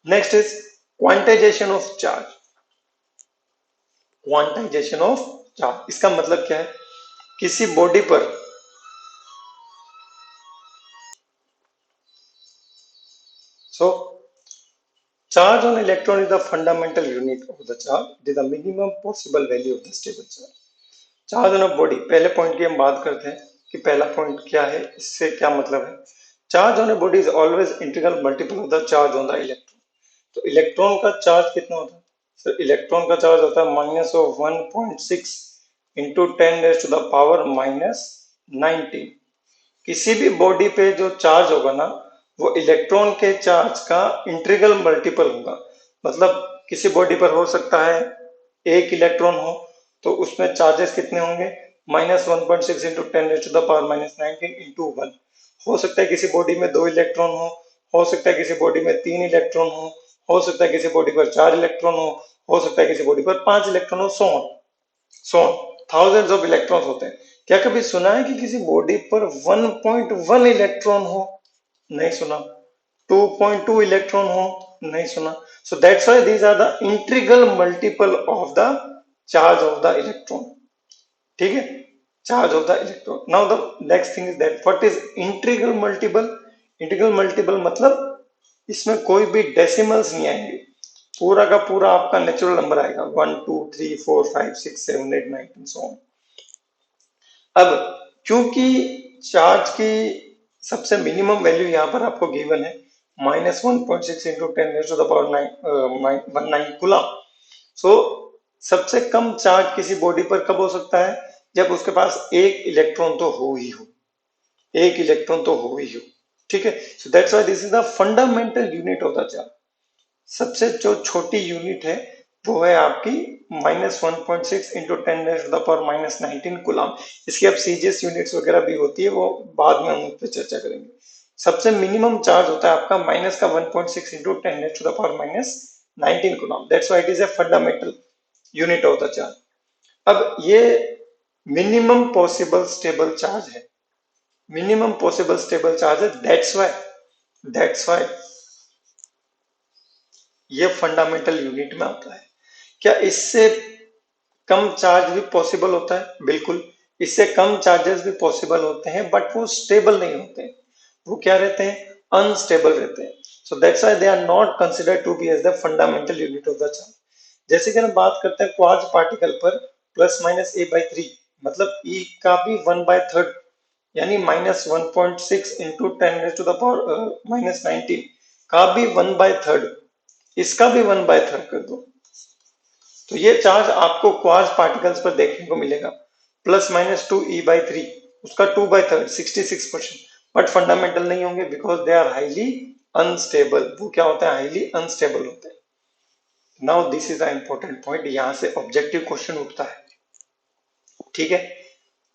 next is quantization of charge. Quantization of charge इसका मतलब क्या है, किसी बॉडी पर so charge on electron is the fundamental unit of the charge, it is the minimum possible value of the stable charge। Charge on a body, पहले point की हम बात करते हैं कि पहला पॉइंट क्या है, इससे क्या मतलब है। Charge on a body is always integral multiple of the charge on the electron. तो इलेक्ट्रॉन का चार्ज कितना होता है, सर इलेक्ट्रॉन का चार्ज होता है -1.6 इंटू 10⁻⁻19। किसी भी बॉडी पे जो चार्ज होगा ना वो इलेक्ट्रॉन के चार्ज का इंटीग्रल मल्टीपल होगा। मतलब किसी बॉडी पर हो सकता है एक इलेक्ट्रॉन हो तो उसमें चार्जेस कितने होंगे, -1.6 इंटू 10⁻⁻19 इंटू 1। हो सकता है किसी बॉडी में 2 इलेक्ट्रॉन हो सकता है किसी बॉडी में 3 इलेक्ट्रॉन हो सकता है किसी बॉडी पर 4 इलेक्ट्रॉन हो सकता है किसी बॉडी पर 5 इलेक्ट्रॉन हो, so on so thousands of electrons होते हैं। क्या कभी सुना है कि किसी बॉडी पर 1.1 इलेक्ट्रॉन हो, नहीं सुना। 2.2 इलेक्ट्रॉन हो, नहीं सुना। So that's why these are the integral multiple of the charge of the electron. ठीक है, charge of the electron. Now the next thing is that what is integral multiple. Integral multiple मतलब इसमें कोई भी decimals नहीं आएंगे, पूरा का पूरा आपका नेचुरल नंबर आएगा 1 2 3 4 5 6 7 8 9 एंड सो ऑन। अब क्योंकि चार्ज की सबसे मिनिमम वैल्यू यहाँ पर आपको गिवन है -1.6 इंटू 10⁻⁹ कूलम। सो सबसे कम चार्ज किसी बॉडी पर कब हो सकता है, जब उसके पास एक इलेक्ट्रॉन तो हो ही हो, एक इलेक्ट्रॉन तो हो ही हो, ठीक है। सो that's why this is the fundamental unit of the charge. सबसे जो छोटी यूनिट है वो है आपकी -1.6 इंटू 10⁻⁻19 कूलम। इसकी अब सीजीएस यूनिट्स वगैरह भी होती है, वो बाद में हम उस पर चर्चा करेंगे। सबसे मिनिमम चार्ज होता है आपका माइनस का 1.6 into 10⁻⁻19 coulomb. That's why it is a fundamental unit of the charge. अब ये मिनिमम पॉसिबल स्टेबल चार्ज है, मिनिमम पॉसिबल स्टेबल चार्ज है। दैट्स व्हाई ये फंडामेंटल यूनिट में आता है। क्या इससे कम चार्ज भी पॉसिबल होता है? बिल्कुल, इससे कम चार्जेस भी पॉसिबल होते हैं, बट वो स्टेबल नहीं होते, वो क्या रहते हैं, अनस्टेबल रहते हैं। So that's why they are not considered to be as the fundamental unit of the charge. जैसे कि हम बात करते हैं क्वार्ट्ज पार्टिकल पर +-a/3, मतलब e का भी 1/3 यानी -1.6 इंटू 10⁻⁻19 का भी 1/3, इसका भी 1/3 कर दो, तो ये चार्ज आपको क्वार्ट्ज पार्टिकल्स पर देखने को मिलेगा। +-2e/3, उसका 2/3 66%, बट फंडामेंटल नहीं होंगे because they are highly unstable. वो क्या होता है, हाईली अनस्टेबल होते हैं। Now this is the important point, यहां से ऑब्जेक्टिव क्वेश्चन उठता है, ठीक है।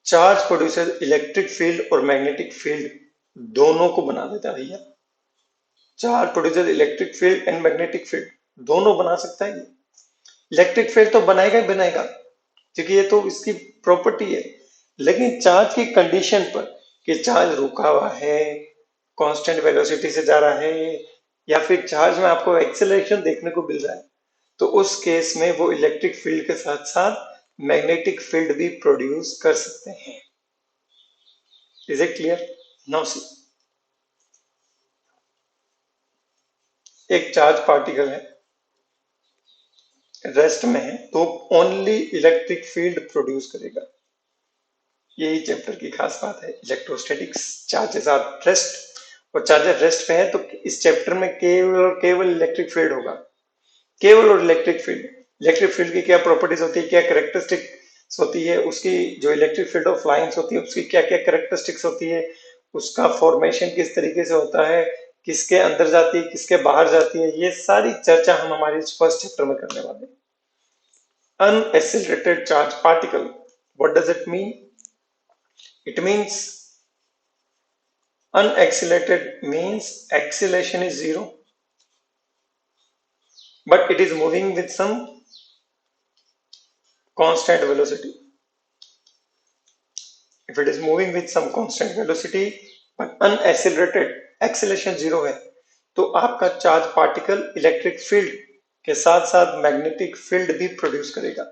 चार्ज प्रोड्यूसर इलेक्ट्रिक फील्ड और मैग्नेटिक फील्ड दोनों को बना देता है भैया। Charge producer electric field and magnetic field दोनों बना सकता है। इलेक्ट्रिक फील्ड तो बनाएगा ही बनाएगा, क्योंकि ये तो इसकी प्रॉपर्टी है। लेकिन चार्ज की कंडीशन पर कि चार्ज रुका हुआ है, कांस्टेंट वेलोसिटी से जा रहा है, या फिर चार्ज में आपको एक्सेलरेशन देखने को मिल रहा है, तो उस केस में वो इलेक्ट्रिक फील्ड के साथ साथ मैग्नेटिक फील्ड भी प्रोड्यूस कर सकते हैं। Is it clear? Now see, एक चार्ज पार्टिकल है, रेस्ट में है, तो ओनली इलेक्ट्रिक फील्ड प्रोड्यूस करेगा। यही चैप्टर की खास बात है, इलेक्ट्रोस्टैटिक्स। चार्जेस आर रेस्ट, और चार्जर रेस्ट पे है, तो इस चैप्टर में केवल और केवल इलेक्ट्रिक फील्ड होगा, केवल और इलेक्ट्रिक फील्ड। इलेक्ट्रिक फील्ड की क्या प्रॉपर्टीज होती है, क्या कैरेक्टरिस्टिक्स होती है उसकी, जो इलेक्ट्रिक फील्ड ऑफ लाइंस होती है उसकी क्या क्या कैरेक्टरिस्टिक्स होती है, उसका फॉर्मेशन किस तरीके से होता है, किसके अंदर जाती है किसके बाहर जाती है, ये सारी चर्चा हम हमारे फर्स्ट चैप्टर में करने वाले हैं। Unaccelerated charge particle, what does it mean? It means unaccelerated means acceleration is zero, but it is moving with some constant velocity. If it is moving with some constant velocity but unaccelerated, acceleration zero है, तो आपका charge particle electric field के साथ साथ magnetic field भी produce करेगा।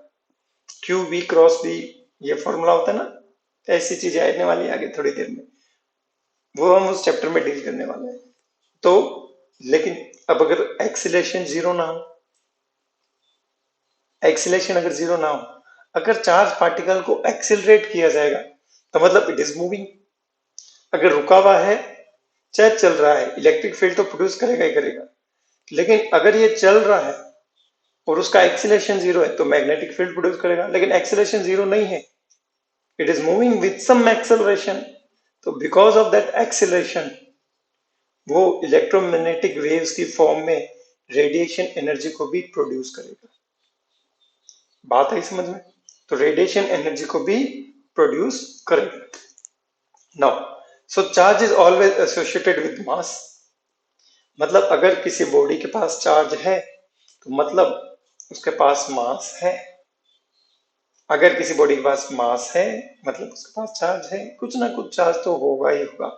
Q we cross B, ये formula होता है ना, ऐसी चीजें आने वाली है आगे थोड़ी देर में, वो हम उस चैप्टर में डील करने वाले हैं। तो लेकिन अब अगर एक्सीलरेशन जीरो ना हो, एक्सीलरेशन अगर जीरो ना हो, अगर चार्ज पार्टिकल को एक्सिलरेट किया जाएगा तो मतलब इट इज मूविंग। अगर रुका हुआ है चाहे चल रहा है, इलेक्ट्रिक फील्ड तो प्रोड्यूस करेगा ही करेगा। लेकिन अगर ये चल रहा है और उसका एक्सीलरेशन जीरो है तो मैग्नेटिक फील्ड प्रोड्यूस करेगा। लेकिन एक्सीलरेशन जीरो नहीं है, it is moving with some acceleration, तो बिकॉज ऑफ दैट एक्सेलरेशन वो इलेक्ट्रोमैग्नेटिक वेव्स की फॉर्म में रेडिएशन एनर्जी को भी प्रोड्यूस करेगा। बात आई समझ में? तो रेडिएशन एनर्जी को भी प्रोड्यूस करेगा। Now so charge is always associated with mass, मतलब अगर किसी बॉडी के पास चार्ज है तो मतलब उसके पास मास है। अगर किसी बॉडी के पास मास है मतलब उसके पास चार्ज है, कुछ ना कुछ चार्ज तो होगा ही होगा।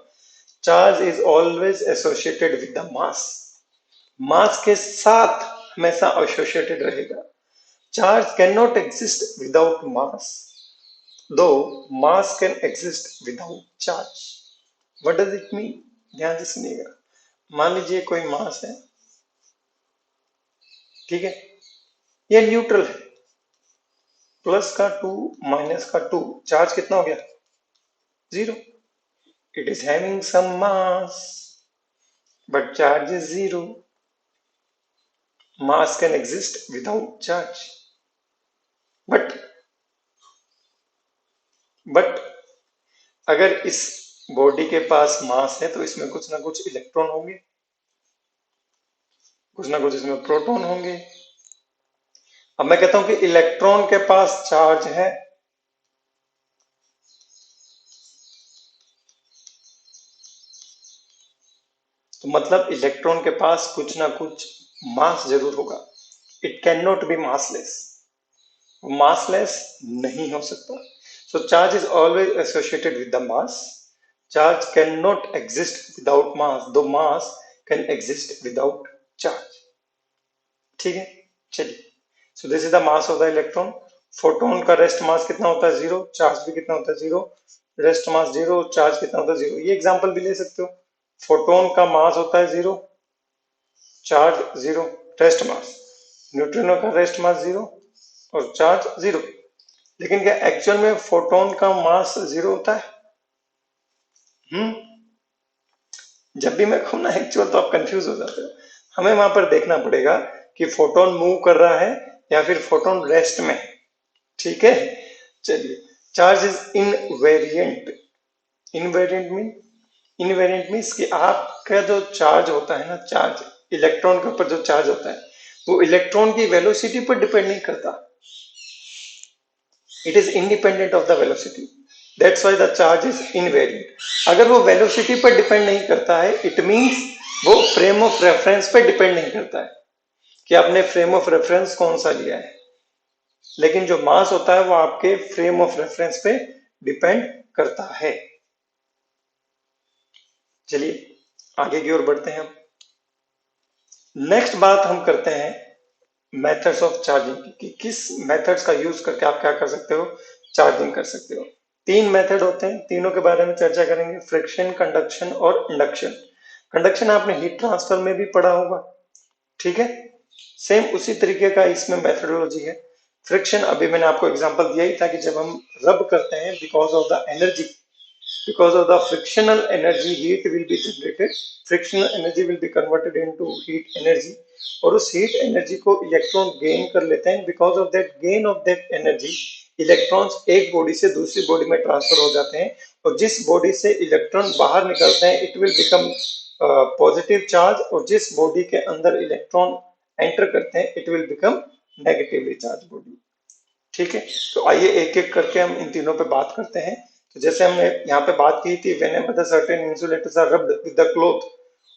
Charge is always associated with the mass, mass के साथ हमेशा एसोसिएटेड रहेगा। Charge can not exist without mass, though mass can exist without charge. What does it mean? ध्यान से सुनिएगा। मान लीजिए कोई मास है, ठीक है, ये न्यूट्रल है, प्लस का 2 माइनस का 2, चार्ज कितना हो गया? 0। It is having some mass but charge is 0। Mass can exist without charge. But but अगर इस बॉडी के पास मास है तो इसमें कुछ ना कुछ इलेक्ट्रॉन होंगे, कुछ ना कुछ इसमें प्रोटॉन होंगे। अब मैं कहता हूं कि इलेक्ट्रॉन के पास चार्ज है, तो मतलब इलेक्ट्रॉन के पास कुछ ना कुछ मास जरूर होगा। It can not be massless, massless नहीं हो सकता। So charge is always associated with the mass. Charge can not exist without mass, though mass can exist without charge. ठीक है, चलिए। So this is the mass of the electron. Photon का rest mass कितना होता है? 0। Charge भी कितना होता है? 0। रेस्ट मास 0, चार्ज कितना होता है? 0। ये एग्जांपल भी ले सकते हो। फोटोन का मास होता है 0, चार्ज 0, रेस्ट मास। न्यूट्रिनो का रेस्ट मास 0 और चार्ज 0। लेकिन क्या एक्चुअल में फोटोन का मास 0 होता है? हम्म जब भी मैं कहूँ ना एक्चुअल, तो आप कंफ्यूज हो जाते हो। हमें वहां पर देखना पड़ेगा कि फोटोन मूव कर रहा है या फिर फोटोन रेस्ट में है। ठीक है, चलिए। Charge is invariant. Invariant mean, invariant means कि आपका जो चार्ज होता है ना, चार्ज इलेक्ट्रॉन के ऊपर जो चार्ज होता है वो इलेक्ट्रॉन की वेलोसिटी पर डिपेंड नहीं करता। It is independent of the velocity, that's why the charge is invariant. अगर वो वेलोसिटी पर डिपेंड नहीं करता है, इट मीन्स वो फ्रेम ऑफ रेफरेंस पे डिपेंड नहीं करता है कि आपने फ्रेम ऑफ रेफरेंस कौन सा लिया है। लेकिन जो मास होता है वो आपके फ्रेम ऑफ रेफरेंस पे डिपेंड करता है। चलिए आगे की ओर बढ़ते हैं। नेक्स्ट बात हम करते हैं मेथड्स ऑफ चार्जिंग की, कि किस मेथड्स का यूज करके आप क्या कर सकते हो? चार्जिंग कर सकते हो। तीन मेथड होते हैं, तीनों के बारे में चर्चा करेंगे। फ्रिक्शन, कंडक्शन और इंडक्शन। कंडक्शन आपने हीट ट्रांसफर में भी पढ़ा होगा, ठीक है। सेम उसी तरीके का इसमें मेथडोलॉजी है। फ्रिक्शन अभी मैंने आपको एग्जांपल दिया ही था कि जब हम रब करते हैं, because of the energy, because of the frictional energy heat will be generated, frictional energy will be converted into heat energy, और उस हीट एनर्जी को इलेक्ट्रॉन गेन कर लेते हैं। Because of that gain of that energy, electrons एक body से दूसरी body में ट्रांसफर हो जाते हैं, और जिस बॉडी से इलेक्ट्रॉन बाहर निकलते हैं it will become positive charge, और जिस बॉडी के अंदर इलेक्ट्रॉन एंटर करते हैं it will become negatively charge body. ठीक है, तो आइए एक एक करके हम इन तीनों पे बात करते हैं। तो जैसे हमने यहाँ पे बात की थी, whenever the certain insulators are rubbed with the cloth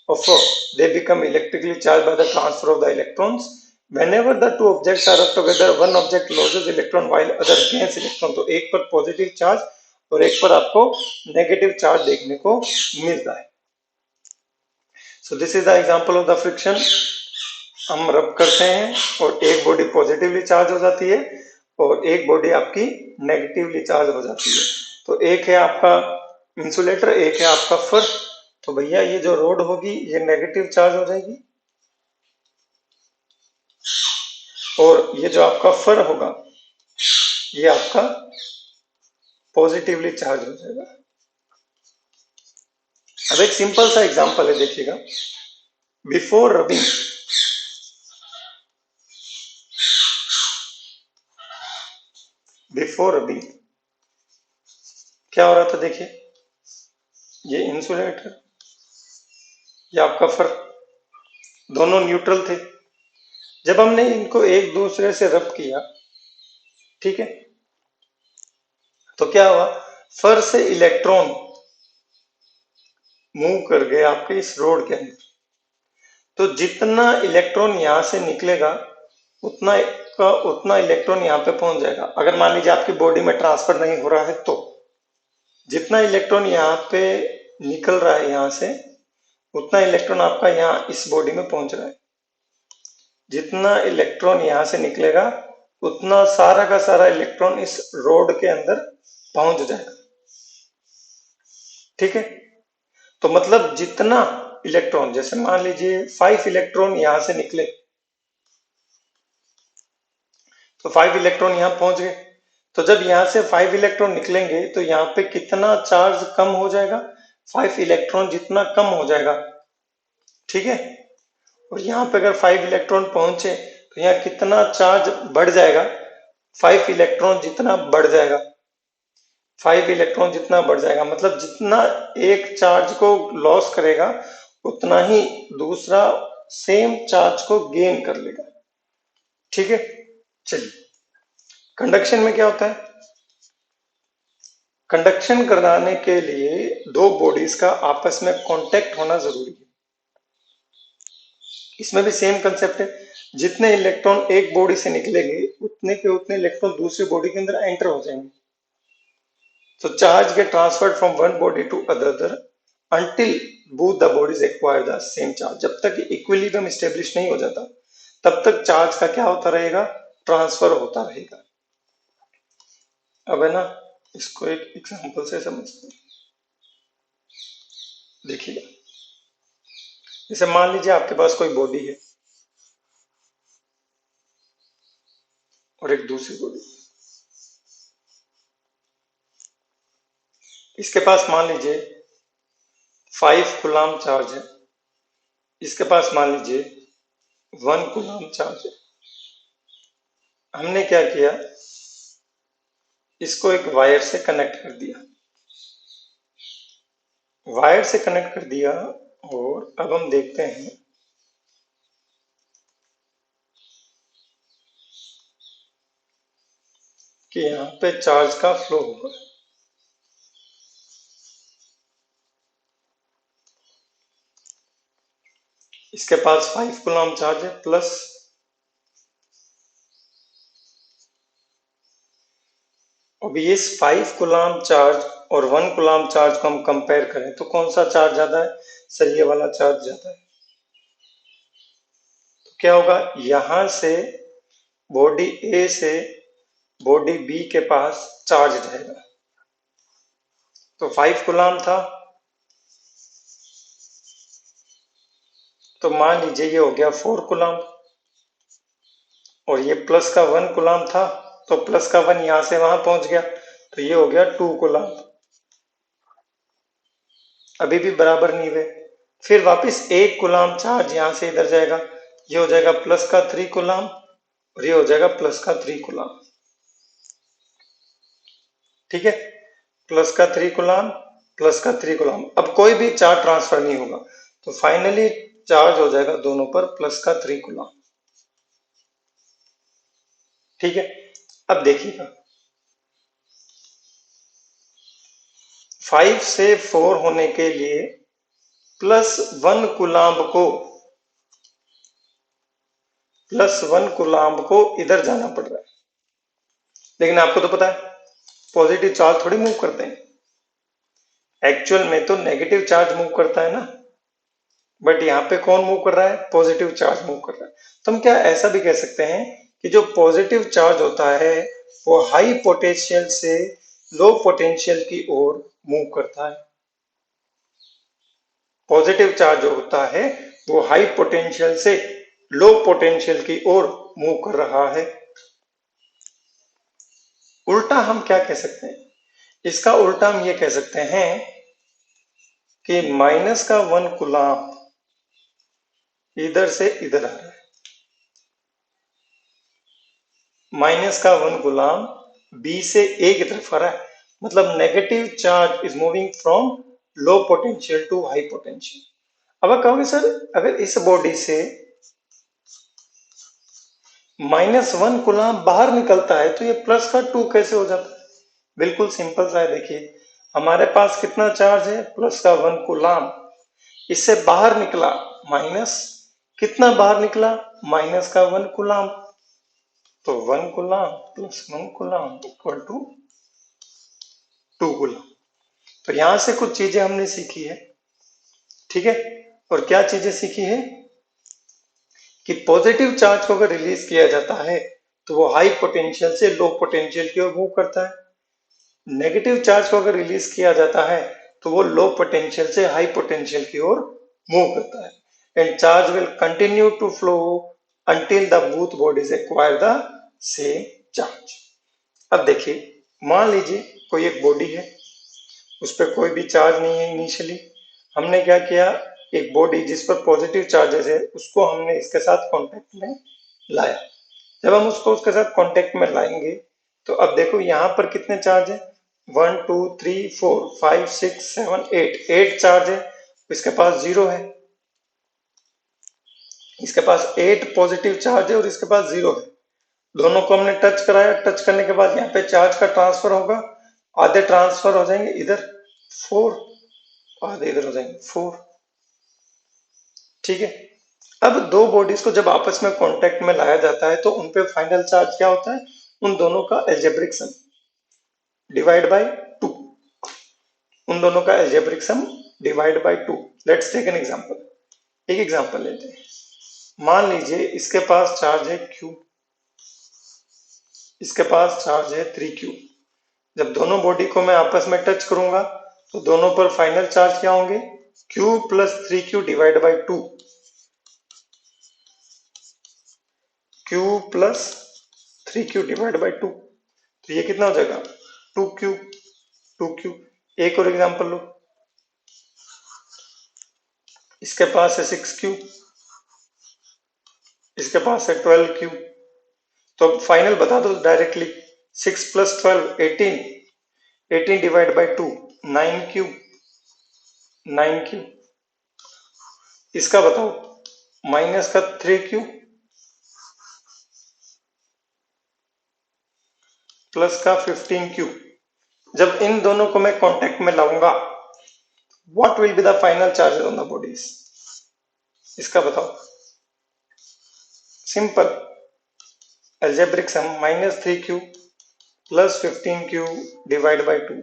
of fur, they become electrically charged by the transfer of the electrons. Whenever the two objects are rubbed together, one object loses electron while other gains electron. तो एक पर positive charge और एक पर आपको negative charge देखने को मिलता है। सो this is the example of the friction. हम रब करते हैं और एक बॉडी पॉजिटिवली चार्ज हो जाती है और एक बॉडी आपकी नेगेटिवली चार्ज हो जाती है। तो एक है आपका इंसुलेटर, एक है आपका फर। तो भैया ये जो रोड होगी ये नेगेटिव चार्ज हो जाएगी, और ये जो आपका फर होगा ये आपका पॉजिटिवली चार्ज हो जाएगा। अब एक सिंपल सा एग्जांपल है, देखिएगा। बिफोर रबिंग, क्या हो रहा था? देखिए, ये इंसुलेटर, ये आपका फर, दोनों न्यूट्रल थे। जब हमने इनको एक दूसरे से रब किया, ठीक है, तो क्या हुआ? फर से इलेक्ट्रॉन मूव कर गए आपके इस रोड के अंदर। तो जितना इलेक्ट्रॉन यहां से निकलेगा उतना इलेक्ट्रॉन यहाँ पे पहुंच जाएगा। अगर मान लीजिए आपकी बॉडी में ट्रांसफर नहीं हो रहा है, तो जितना इलेक्ट्रॉन यहाँ पे निकल रहा है यहाँ से, उतना इलेक्ट्रॉन आपका यहाँ इस बॉडी में पहुंच रहा है। जितना इलेक्ट्रॉन यहाँ से निकलेगा उतना सारा का सारा इलेक्ट्रॉन इस रोड के अंदर पहुंच जाएगा। ठीक है, तो मतलब जितना इलेक्ट्रॉन, जैसे मान लीजिए 5 इलेक्ट्रॉन यहां से निकले, तो 5 इलेक्ट्रॉन यहां पहुंच गए। तो जब यहां से 5 इलेक्ट्रॉन निकलेंगे तो यहाँ पे कितना चार्ज कम हो जाएगा, 5 इलेक्ट्रॉन जितना कम हो जाएगा। ठीक है, और यहाँ पे अगर 5 इलेक्ट्रॉन पहुंचे तो यहाँ कितना चार्ज बढ़ जाएगा, 5 इलेक्ट्रॉन जितना बढ़ जाएगा, 5 इलेक्ट्रॉन जितना बढ़ जाएगा, मतलब जितना एक चार्ज को लॉस करेगा उतना ही दूसरा सेम चार्ज को गेन कर लेगा। ठीक है, चलिए, कंडक्शन में क्या होता है, कंडक्शन कराने के लिए दो बॉडीज का आपस में कांटेक्ट होना जरूरी है। इसमें भी सेम कंसेप्ट है, जितने इलेक्ट्रॉन एक बॉडी से निकलेंगे उतने के उतने इलेक्ट्रॉन दूसरी बॉडी के अंदर एंटर हो जाएंगे। तो charge get transferred from one body to other until both the bodies acquire the same charge। जब तक इक्विलिब्रियम स्टेब्लिश नहीं हो जाता तब तक चार्ज का क्या होता रहेगा, ट्रांसफर होता रहेगा। अब है ना, इसको एक एग्जांपल से समझते हैं। देखिए, जैसे मान लीजिए आपके पास कोई बॉडी है और एक दूसरी बॉडी, इसके पास मान लीजिए 5 कूलम चार्ज है, इसके पास मान लीजिए 1 कूलम चार्ज है। हमने क्या किया, इसको एक वायर से कनेक्ट कर दिया, वायर से कनेक्ट कर दिया, और अब हम देखते हैं कि यहाँ पे चार्ज का फ्लो होगा। इसके पास 5 कूलम चार्ज है प्लस, अब ये 5 कूलम चार्ज और 1 कूलम चार्ज को हम कंपेयर करें तो कौन सा चार्ज ज्यादा है, सर ये वाला चार्ज ज्यादा है। तो क्या होगा, यहां से बॉडी ए से बॉडी बी के पास चार्ज जाएगा। तो 5 कूलम था, तो मान लीजिए ये हो गया 4 कूलम, और ये प्लस का 1 कूलम था, तो प्लस का 1 यहां से वहां पहुंच गया, तो ये हो गया 2 कूलम। अभी भी बराबर नहीं हुए, फिर वापस 1 कूलम चार्ज यहां से इधर जाएगा, ये हो जाएगा प्लस का 3 कूलम, और ये हो जाएगा प्लस का 3 कूलम। ठीक है, प्लस का 3 कूलम, प्लस का 3 कूलम, अब कोई भी चार्ज ट्रांसफर नहीं होगा, तो फाइनली चार्ज हो जाएगा दोनों पर प्लस का 3 कूलम। ठीक है, अब देखिएगा 5 से 4 होने के लिए प्लस 1 कूलम को, प्लस 1 कूलम को इधर जाना पड़ रहा है, लेकिन आपको तो पता है पॉजिटिव चार्ज थोड़ी मूव करते हैं, एक्चुअल में तो नेगेटिव चार्ज मूव करता है ना, बट यहाँ पे कौन मूव कर रहा है, पॉजिटिव चार्ज मूव कर रहा है। तो हम क्या ऐसा भी कह सकते हैं कि जो पॉजिटिव चार्ज होता है वो हाई पोटेंशियल से लो पोटेंशियल की ओर मूव करता है। पॉजिटिव चार्ज जो होता है वो हाई पोटेंशियल से लो पोटेंशियल की ओर मूव कर रहा है। उल्टा हम क्या कह सकते हैं, इसका उल्टा हम ये कह सकते हैं कि माइनस का 1 कूलम इधर से इधर आ रहा है, माइनस का 1 कूलम बी से ए की तरफ आ रहा है, मतलब negative charge is moving from low potential to high potential. अब आप कहोगे सर अगर इस बॉडी से -1 कूलम बाहर निकलता है तो ये प्लस का 2 कैसे हो जाता है, बिल्कुल सिंपल सा है। देखिए हमारे पास कितना चार्ज है, प्लस का 1 कूलम, इससे बाहर निकला माइनस, कितना बाहर निकला, माइनस का 1 कूलम, तो 1 coulomb plus 1 coulomb equal to 2 coulomb. तो यहां से कुछ चीजें हमने सीखी है। ठीक है, और क्या चीजें सीखी है कि पॉजिटिव चार्ज को अगर रिलीज किया जाता है तो वो हाई पोटेंशियल से लो पोटेंशियल की ओर मूव करता है, नेगेटिव चार्ज को अगर रिलीज किया जाता है तो वो लो पोटेंशियल से हाई पोटेंशियल की ओर मूव करता है and charge will continue to flow until the both bodies acquire the same charge। अब देखिए, मान लीजिए कोई एक बॉडी है, उस पर कोई भी चार्ज नहीं है इनिशियली। हमने क्या किया, एक बॉडी जिस पर पॉजिटिव चार्जेस है उसको हमने इसके साथ कांटेक्ट में लाया। जब हम उसको उसके साथ कांटेक्ट में लाएंगे तो अब देखो यहाँ पर कितने चार्ज है, 1 2 3 4 5 6 7 8, 8 चार्ज है। इसके पास 0 है, इसके पास 8 पॉजिटिव चार्ज है और इसके पास 0 है। दोनों को हमने टच कराया, टच करने के बाद यहाँ पे चार्ज का ट्रांसफर होगा, आधे ट्रांसफर हो जाएंगे इधर 4, आधे इधर हो जाएंगे 4। ठीक है। अब दो बॉडीज को जब आपस में कांटेक्ट में लाया जाता है तो उन पे फाइनल चार्ज क्या होता है, उन दोनों का अलजेब्रिक सम डिवाइड बाय 2, उन दोनों का algebraic sum divide by 2। Let's take an example, एक एग्जांपल लेते हैं। मान लीजिए इसके पास चार्ज है q, इसके पास चार्ज है 3q। जब दोनों बॉडी को मैं आपस में टच करूंगा तो दोनों पर फाइनल चार्ज क्या होंगे, q plus 3q divide by 2, q plus 3q divide by 2। तो ये कितना हो जाएगा, 2q 2q। एक और एग्जांपल लो, इसके पास है 6q, इसके पास है 12q। तो फाइनल बता दो directly, 6 plus 12 18, 18 divide by 2 9q, 9q। इसका बताओ माइनस का 3q प्लस का 15q। जब इन दोनों को मैं कांटेक्ट में लाऊंगा, what will be the final charges on the bodies, इसका बताओ। Simple, algebraic sum minus 3q plus 15q divide by 2,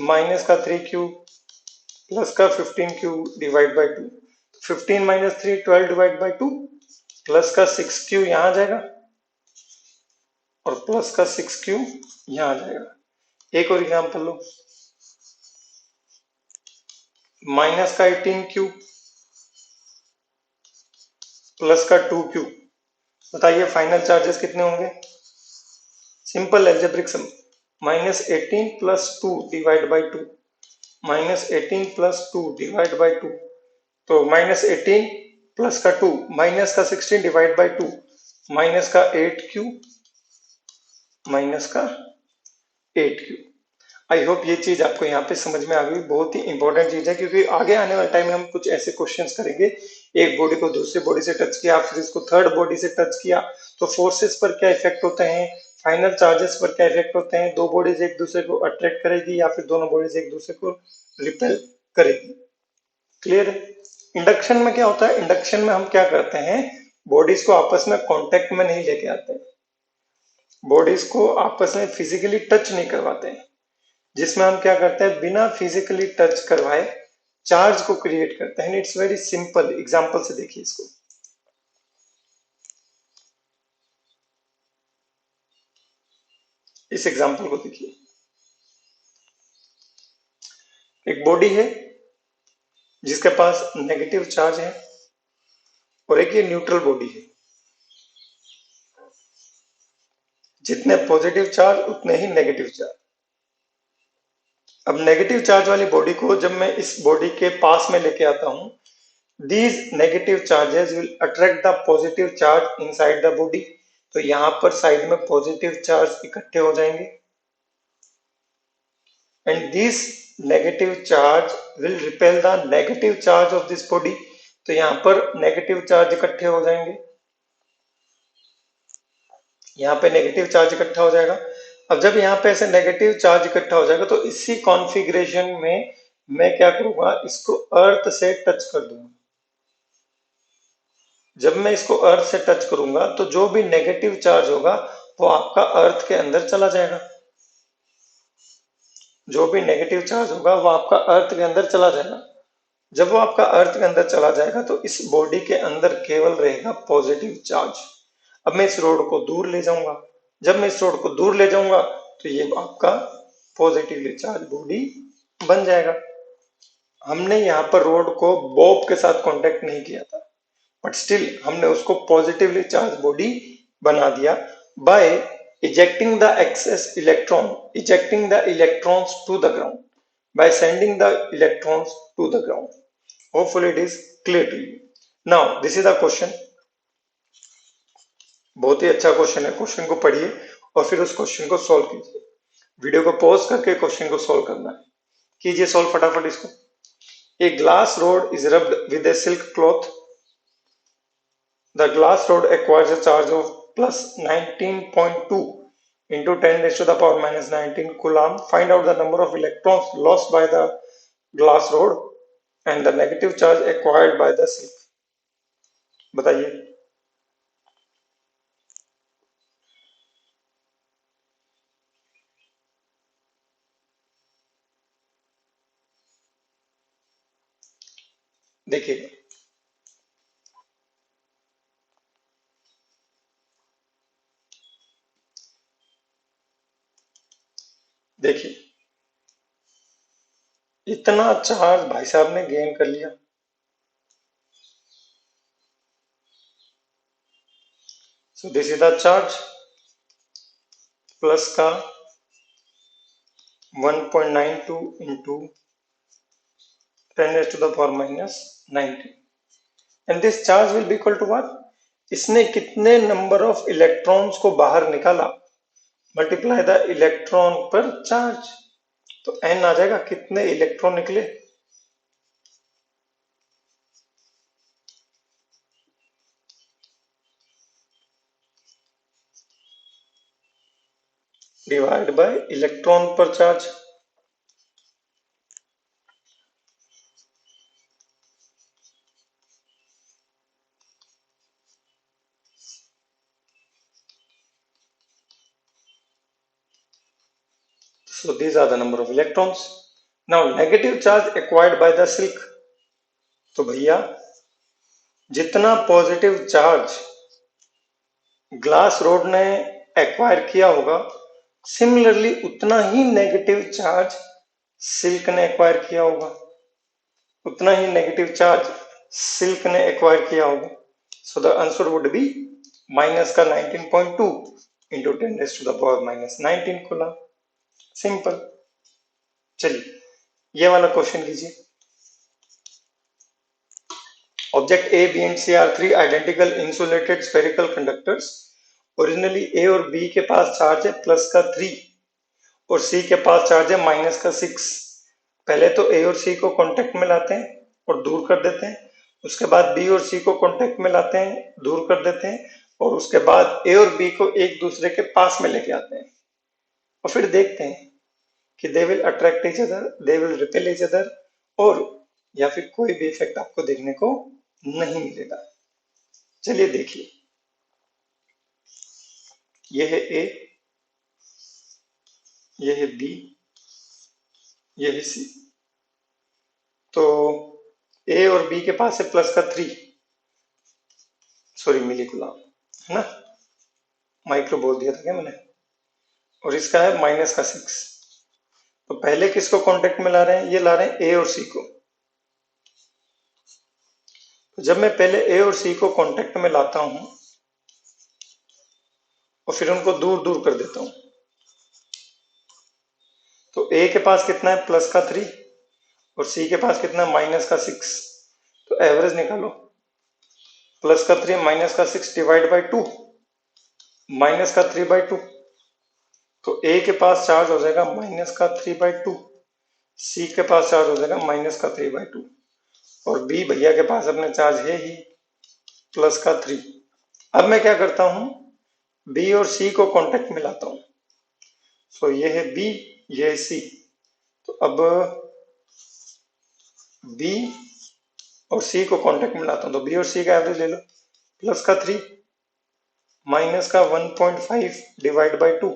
minus का 3q प्लस का 15q divide by 2। 15 minus 3 12 divide by 2, plus का 6q यहाँ आ जाएगा और प्लस का 6q यहाँ आ जाएगा। एक और एग्जांपल लो, माइनस का 18q प्लस का 2q। बताइए फाइनल चार्जेस कितने होंगे। Simple algebraic sum, minus 18 plus 2 divide by 2, minus 18 plus 2 divide by 2। तो माइनस 18 प्लस का 2, माइनस का 16 डिवाइड बाई 2, माइनस का 8q, माइनस का 8q। आई होप ये चीज आपको यहाँ पे समझ में आ गई। बहुत ही इंपॉर्टेंट चीज है क्योंकि आगे आने वाले टाइम में हम कुछ ऐसे क्वेश्चंस करेंगे, एक बॉडी को दूसरी बॉडी से टच किया, फिर इसको थर्ड बॉडी से टच किया तो फोर्सेस पर क्या इफेक्ट होते हैं, फाइनल चार्जेस पर क्या इफेक्ट होते हैं, दो बॉडीज एक दूसरे को अट्रैक्ट करेगी या फिर दोनों बॉडीज एक दूसरे को रिपेल करेगी। क्लियर है। इंडक्शन में क्या होता है, इंडक्शन में हम क्या करते हैं, बॉडीज को आपस में कॉन्टेक्ट में नहीं लेके आते, बॉडीज को आपस में फिजिकली टच नहीं करवाते हैं, जिसमें हम क्या करते हैं बिना फिजिकली टच करवाए चार्ज को क्रिएट करते हैं। इट्स वेरी सिंपल, एग्जांपल से देखिए इसको। इस एग्जांपल को देखिए, एक बॉडी है जिसके पास नेगेटिव चार्ज है और एक ये न्यूट्रल बॉडी है। जितने पॉजिटिव चार्ज उतने ही नेगेटिव चार्ज। अब नेगेटिव चार्ज वाली बॉडी को जब मैं इस बॉडी के पास में लेके आता हूं, these negative charges will attract the positive charge inside the body। तो यहां पर साइड में पॉजिटिव चार्ज इकट्ठे हो जाएंगे and this negative charge will repel the negative charge of this body। तो यहां पर नेगेटिव चार्ज इकट्ठे हो जाएंगे, यहाँ पे नेगेटिव चार्ज इकट्ठा हो जाएगा। अब जब यहाँ पे ऐसे नेगेटिव चार्ज इकट्ठा हो जाएगा तो इसी कॉन्फ़िगरेशन में मैं क्या करूंगा, इसको अर्थ से टच कर दूंगा। जब मैं इसको अर्थ से टच करूंगा तो जो भी नेगेटिव चार्ज होगा वो आपका अर्थ के अंदर चला जाएगा, जो भी नेगेटिव चार्ज होगा वो आपका अर्थ के अंदर चला जाएगा। जब वो आपका अर्थ के अंदर चला जाएगा तो इस बॉडी के अंदर केवल रहेगा पॉजिटिव चार्ज। अब मैं इस रोड को दूर ले जाऊंगा, जब मैं इस रोड को दूर ले जाऊंगा तो ये आपका पॉजिटिवली चार्ज बॉडी बन जाएगा। हमने यहाँ पर रोड को बॉब के साथ कांटेक्ट नहीं किया था, बट स्टिल हमने उसको पॉजिटिवली चार्ज बॉडी बना दिया bye ejecting the excess electrons to the ground, by sending the electrons to the ground. Hopefully it is clear to you. Now this is the question. बहुत ही अच्छा question है, question को पढ़िए और फिर उस क्वेश्चन को सॉल्व कीजिए। वीडियो को पॉज करके क्वेश्चन को सॉल्व करना है, कीजिए सॉल्व फटाफट इसको। A glass rod is rubbed with a silk cloth. The glass rod acquires a charge of plus 19.2 into 10 raised to the power minus 19 coulomb. Find out the number of electrons lost by the glass rod and the negative charge acquired by the silk. बताइए। देखिए देखिए इतना charge भाई साहब ने gain कर लिया। सो this is the charge plus का 1.92 into 10 raised to the power minus 19 and this charge will be equal to what? इसने कितने नंबर ऑफ इलेक्ट्रॉन्स को बाहर निकाला मल्टीप्लाई द इलेक्ट्रॉन पर चार्ज, तो एन आ जाएगा कितने इलेक्ट्रॉन निकले। डिवाइड बाय इलेक्ट्रॉन पर charge. So these are the number of electrons. Now negative charge acquired by the silk. तो भैया जितना पॉजिटिव चार्ज ग्लास रोड ने एक्वायर किया होगा, सिमिलरली उतना ही नेगेटिव चार्ज सिल्क ने एक्वायर किया होगा, उतना ही नेगेटिव चार्ज सिल्क ने एक्वायर किया होगा। So the answer would be minus का 19.2 into 10 raise to the power minus 19 coulomb. Simple. चलिए ये वाला क्वेश्चन कीजिए। Object A, B and C are three identical insulated spherical conductors. Originally A और B के पास चार्ज है प्लस का 3 और सी के पास चार्ज है माइनस का 6। पहले तो ए और सी को कांटेक्ट में लाते हैं और दूर कर देते हैं, उसके बाद बी और सी को कांटेक्ट में लाते हैं, दूर कर देते हैं, और उसके बाद ए और बी को एक दूसरे के पास में लेके आते हैं और फिर देखते हैं कि दे will attract each other, they will repel each other, और या फिर कोई भी इफेक्ट आपको देखने को नहीं मिलेगा। चलिए देखिए, ये है ए, ये है बी, ये है सी। तो ए और बी के पास है प्लस का 3, सॉरी मिली कूलम है ना, माइक्रो बोल दिया था क्या मैंने, और इसका है माइनस का 6। तो पहले किसको कांटेक्ट में ला रहे हैं, ये ला रहे हैं ए और सी को। तो जब मैं पहले ए और सी को कांटेक्ट में लाता हूं और फिर उनको दूर दूर कर देता हूं, तो ए के पास कितना है प्लस का 3 और सी के पास कितना है माइनस का 6। तो एवरेज निकालो, प्लस का 3 माइनस का 6 डिवाइड बाई 2, माइनस का 3/2। तो ए के पास चार्ज हो जाएगा माइनस का 3/2, सी के पास चार्ज हो जाएगा माइनस का 3/2, और बी भैया के पास अपने चार्ज है ही प्लस का 3। अब मैं क्या करता हूं, बी और सी को कांटेक्ट में लाता हूं। सो ये है बी, ये है सी। तो अब बी और सी को कांटेक्ट में लाता हूं, तो बी और सी का एवरेज ले लो, प्लस का 3 माइनस का 1.5 डिवाइड बाई 2,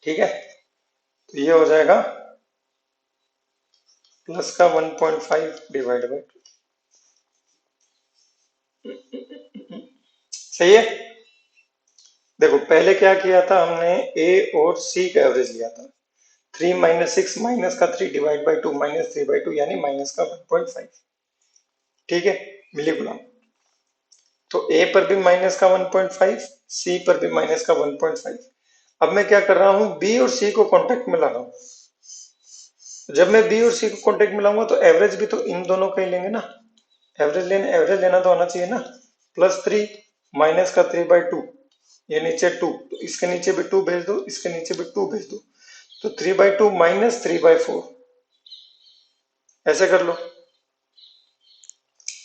ठीक है। तो ये हो जाएगा प्लस का 1.5 डिवाइड बाई 2, सही है। देखो पहले क्या किया था हमने, ए और सी का एवरेज लिया था। 3 - 6 माइनस का 3 डिवाइड बाई 2 -3/2 यानी माइनस का 1.5। ठीक है, मिली गुलाम। तो ए पर भी माइनस का 1.5, सी पर भी माइनस का 1.5। अब मैं क्या कर रहा हूं, बी और सी को कांटेक्ट में ला रहा हूं। जब मैं बी और सी को कांटेक्ट में लाऊंगा तो एवरेज भी तो इन दोनों का ही लेंगे ना। एवरेज लेना तो आना चाहिए ना। +3 माइनस का 3/2, ये नीचे 2, तो इसके नीचे भी 2 भेज दो, इसके नीचे भी 2 भेज दो। तो 3/2 माइनस 3/4, ऐसे कर लो।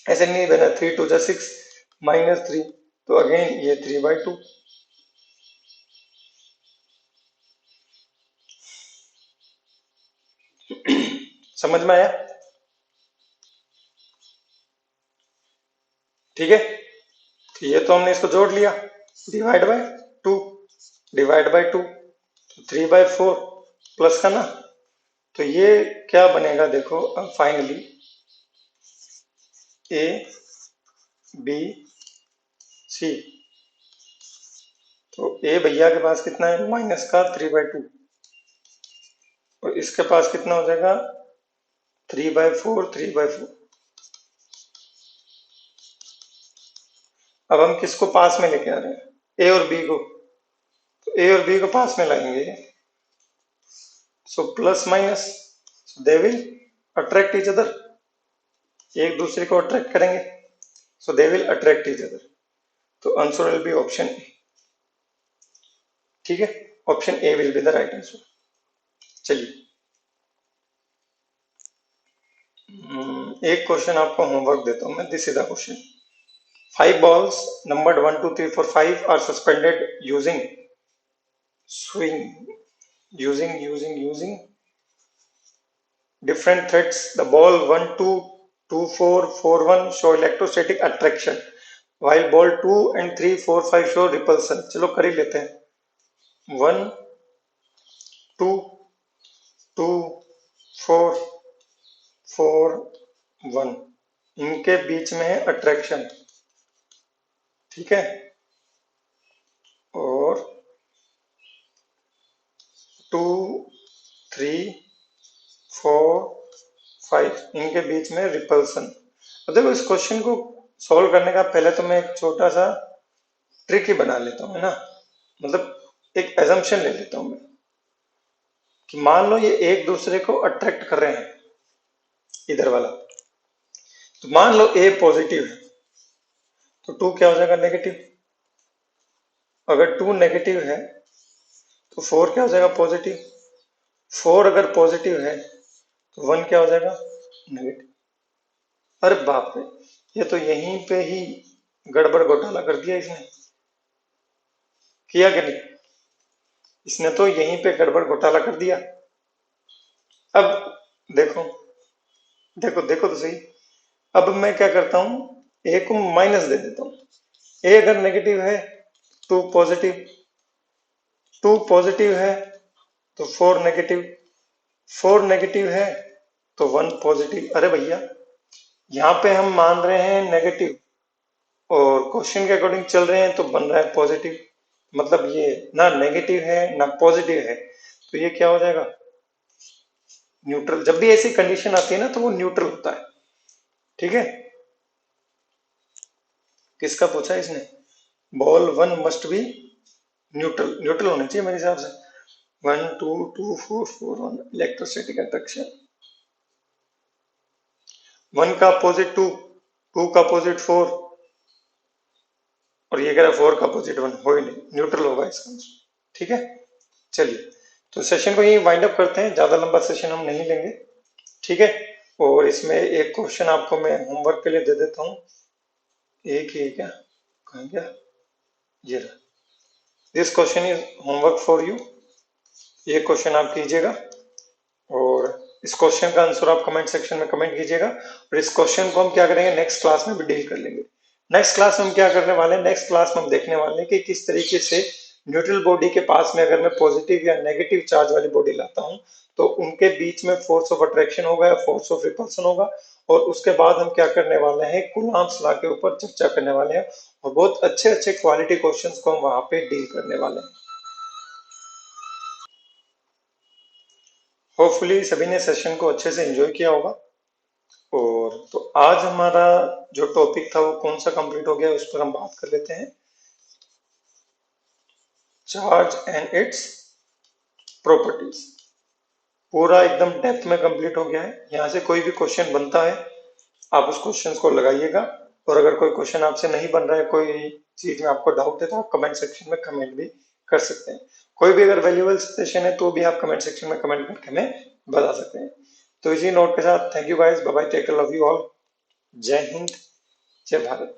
ऐसे नहीं बना, 3 × 2 = 6 -3, तो अगेन ये 3/2। समझ में आया? ठीक है, तो ये तो हमने इसको जोड़ लिया, divide by 2, divide by 2, 3/4 plus का ना। तो ये क्या बनेगा देखो अब फाइनली, ए बी सी। तो ए भैया के पास कितना है, माइनस का 3/2, और इसके पास कितना हो जाएगा, 3/4, 3/4। अब हम किसको पास में लेके आ रहे हैं, ए और बी को। तो ए और बी को पास में लाएंगे, so plus minus they will attract each other, एक दूसरे को अट्रैक्ट करेंगे, so they will attract each other. तो answer will be option A. ठीक है, option A will be the right answer. चलिए, एक क्वेश्चन आपको होमवर्क देता हूं मैं, this is the question. 5 balls numbered 1 2 3 4 5 are suspended using swing using different threads. The ball 1 2 2 4 4 1 show electrostatic attraction while ball 2 and 3 4 5 show repulsion. चलो कर ही लेते हैं। 1 2 2 4 4 1, इनके बीच में है अट्रैक्शन। ठीक है, और 2 3 4 5, इनके बीच में रिपल्सन। अब देखो इस क्वेश्चन को सॉल्व करने का पहले तो मैं एक छोटा सा ट्रिक ही बना लेता हूँ, है ना। मतलब एक एजम्पशन ले लेता हूँ मैं, कि मान लो ये एक दूसरे को अट्रैक्ट कर रहे हैं, इधर वाला। तो मान लो ए पॉजिटिव है, तो 2 क्या हो जाएगा, नेगेटिव। अगर 2 नेगेटिव है तो 4 क्या हो जाएगा, पॉजिटिव। 4 अगर पॉजिटिव है तो 1 क्या हो जाएगा, नेगेटिव। अरे बाप रे, ये तो यहीं पे ही गड़बड़ घोटाला कर दिया इसने, किया कि नहीं? इसने तो यहीं पे गड़बड़ घोटाला कर दिया। अब देखो, देखो तो सही। अब मैं क्या करता हूं, ए को माइनस दे देता हूं। ए अगर नेगेटिव है, 2 पॉजिटिव, 2 पॉजिटिव है तो 4 नेगेटिव, 4 नेगेटिव है तो 1 पॉजिटिव। अरे भैया, यहाँ पे हम मान रहे हैं नेगेटिव, और क्वेश्चन के अकॉर्डिंग चल रहे हैं तो बन रहा है पॉजिटिव। मतलब ये ना नेगेटिव है ना पॉजिटिव है, तो ये क्या हो जाएगा, न्यूट्रल। जब भी ऐसी कंडीशन आती है ना तो वो न्यूट्रल होता है। ठीक है, किसका पूछा है इसने, ball 1 must be neutral, neutral होना चाहिए मेरे हिसाब से। 1 2 2 4 4 1 इलेक्ट्रोस्टैटिक अट्रैक्शन। 1 का अपोजिट 2, 2 का अपोजिट 4, और ये कह रहा है 4 का अपोजिट 1, हो ही नहीं, न्यूट्रल होगा इसका आंसर। ठीक है, चलिए, तो सेशन को यही वाइंड अप करते हैं, ज्यादा लंबा सेशन हम नहीं लेंगे। ठीक है, और इसमें एक क्वेश्चन आपको मैं होमवर्क के लिए दे देता हूँ। एक ही है क्या, कहाँ गया, ये रहा। This question is homework for you. ये क्वेश्चन आप कीजिएगा, और इस क्वेश्चन का आंसर आप कमेंट सेक्शन में कमेंट कीजिएगा। और इस क्वेश्चन को हम क्या करेंगे, नेक्स्ट क्लास में भी डील कर लेंगे। नेक्स्ट क्लास में हम क्या करने वाले हैं, नेक्स्ट क्लास में हम देखने वाले हैं कि किस तरीके से न्यूट्रल बॉडी के पास में अगर मैं पॉजिटिव या नेगेटिव चार्ज वाली बॉडी लाता हूं, तो उनके बीच में फोर्स ऑफ अट्रैक्शन होगा या फोर्स ऑफ रिपल्सन होगा। और उसके बाद हम क्या करने वाले हैं, कूलॉम्स लॉ के ऊपर चर्चा करने वाले हैं, और बहुत अच्छे अच्छे क्वालिटी क्वेश्चंस को हम वहां पे डील करने वाले हैं। होपफुली सभी ने सेशन को अच्छे से एंजॉय किया होगा। और तो आज हमारा जो टॉपिक था वो कौन सा कंप्लीट हो गया उस पर हम बात कर लेते हैं। चार्ज एंड इट्स प्रॉपर्टीज पूरा एकदम डेप्थ में कंप्लीट हो गया है। यहाँ से कोई भी क्वेश्चन बनता है आप उस क्वेश्चन को लगाइएगा। और अगर कोई क्वेश्चन आपसे नहीं बन रहा है, कोई चीज में आपको डाउट है, तो आप कमेंट सेक्शन में कमेंट भी कर सकते हैं। कोई भी अगर वैल्यूएबल सजेशन है तो भी आप कमेंट सेक्शन में कमेंट करके हमें बता सकते हैं। तो इसी नोट के साथ thank you guys, bye bye, take care, love you all. जय हिंद, जय भारत।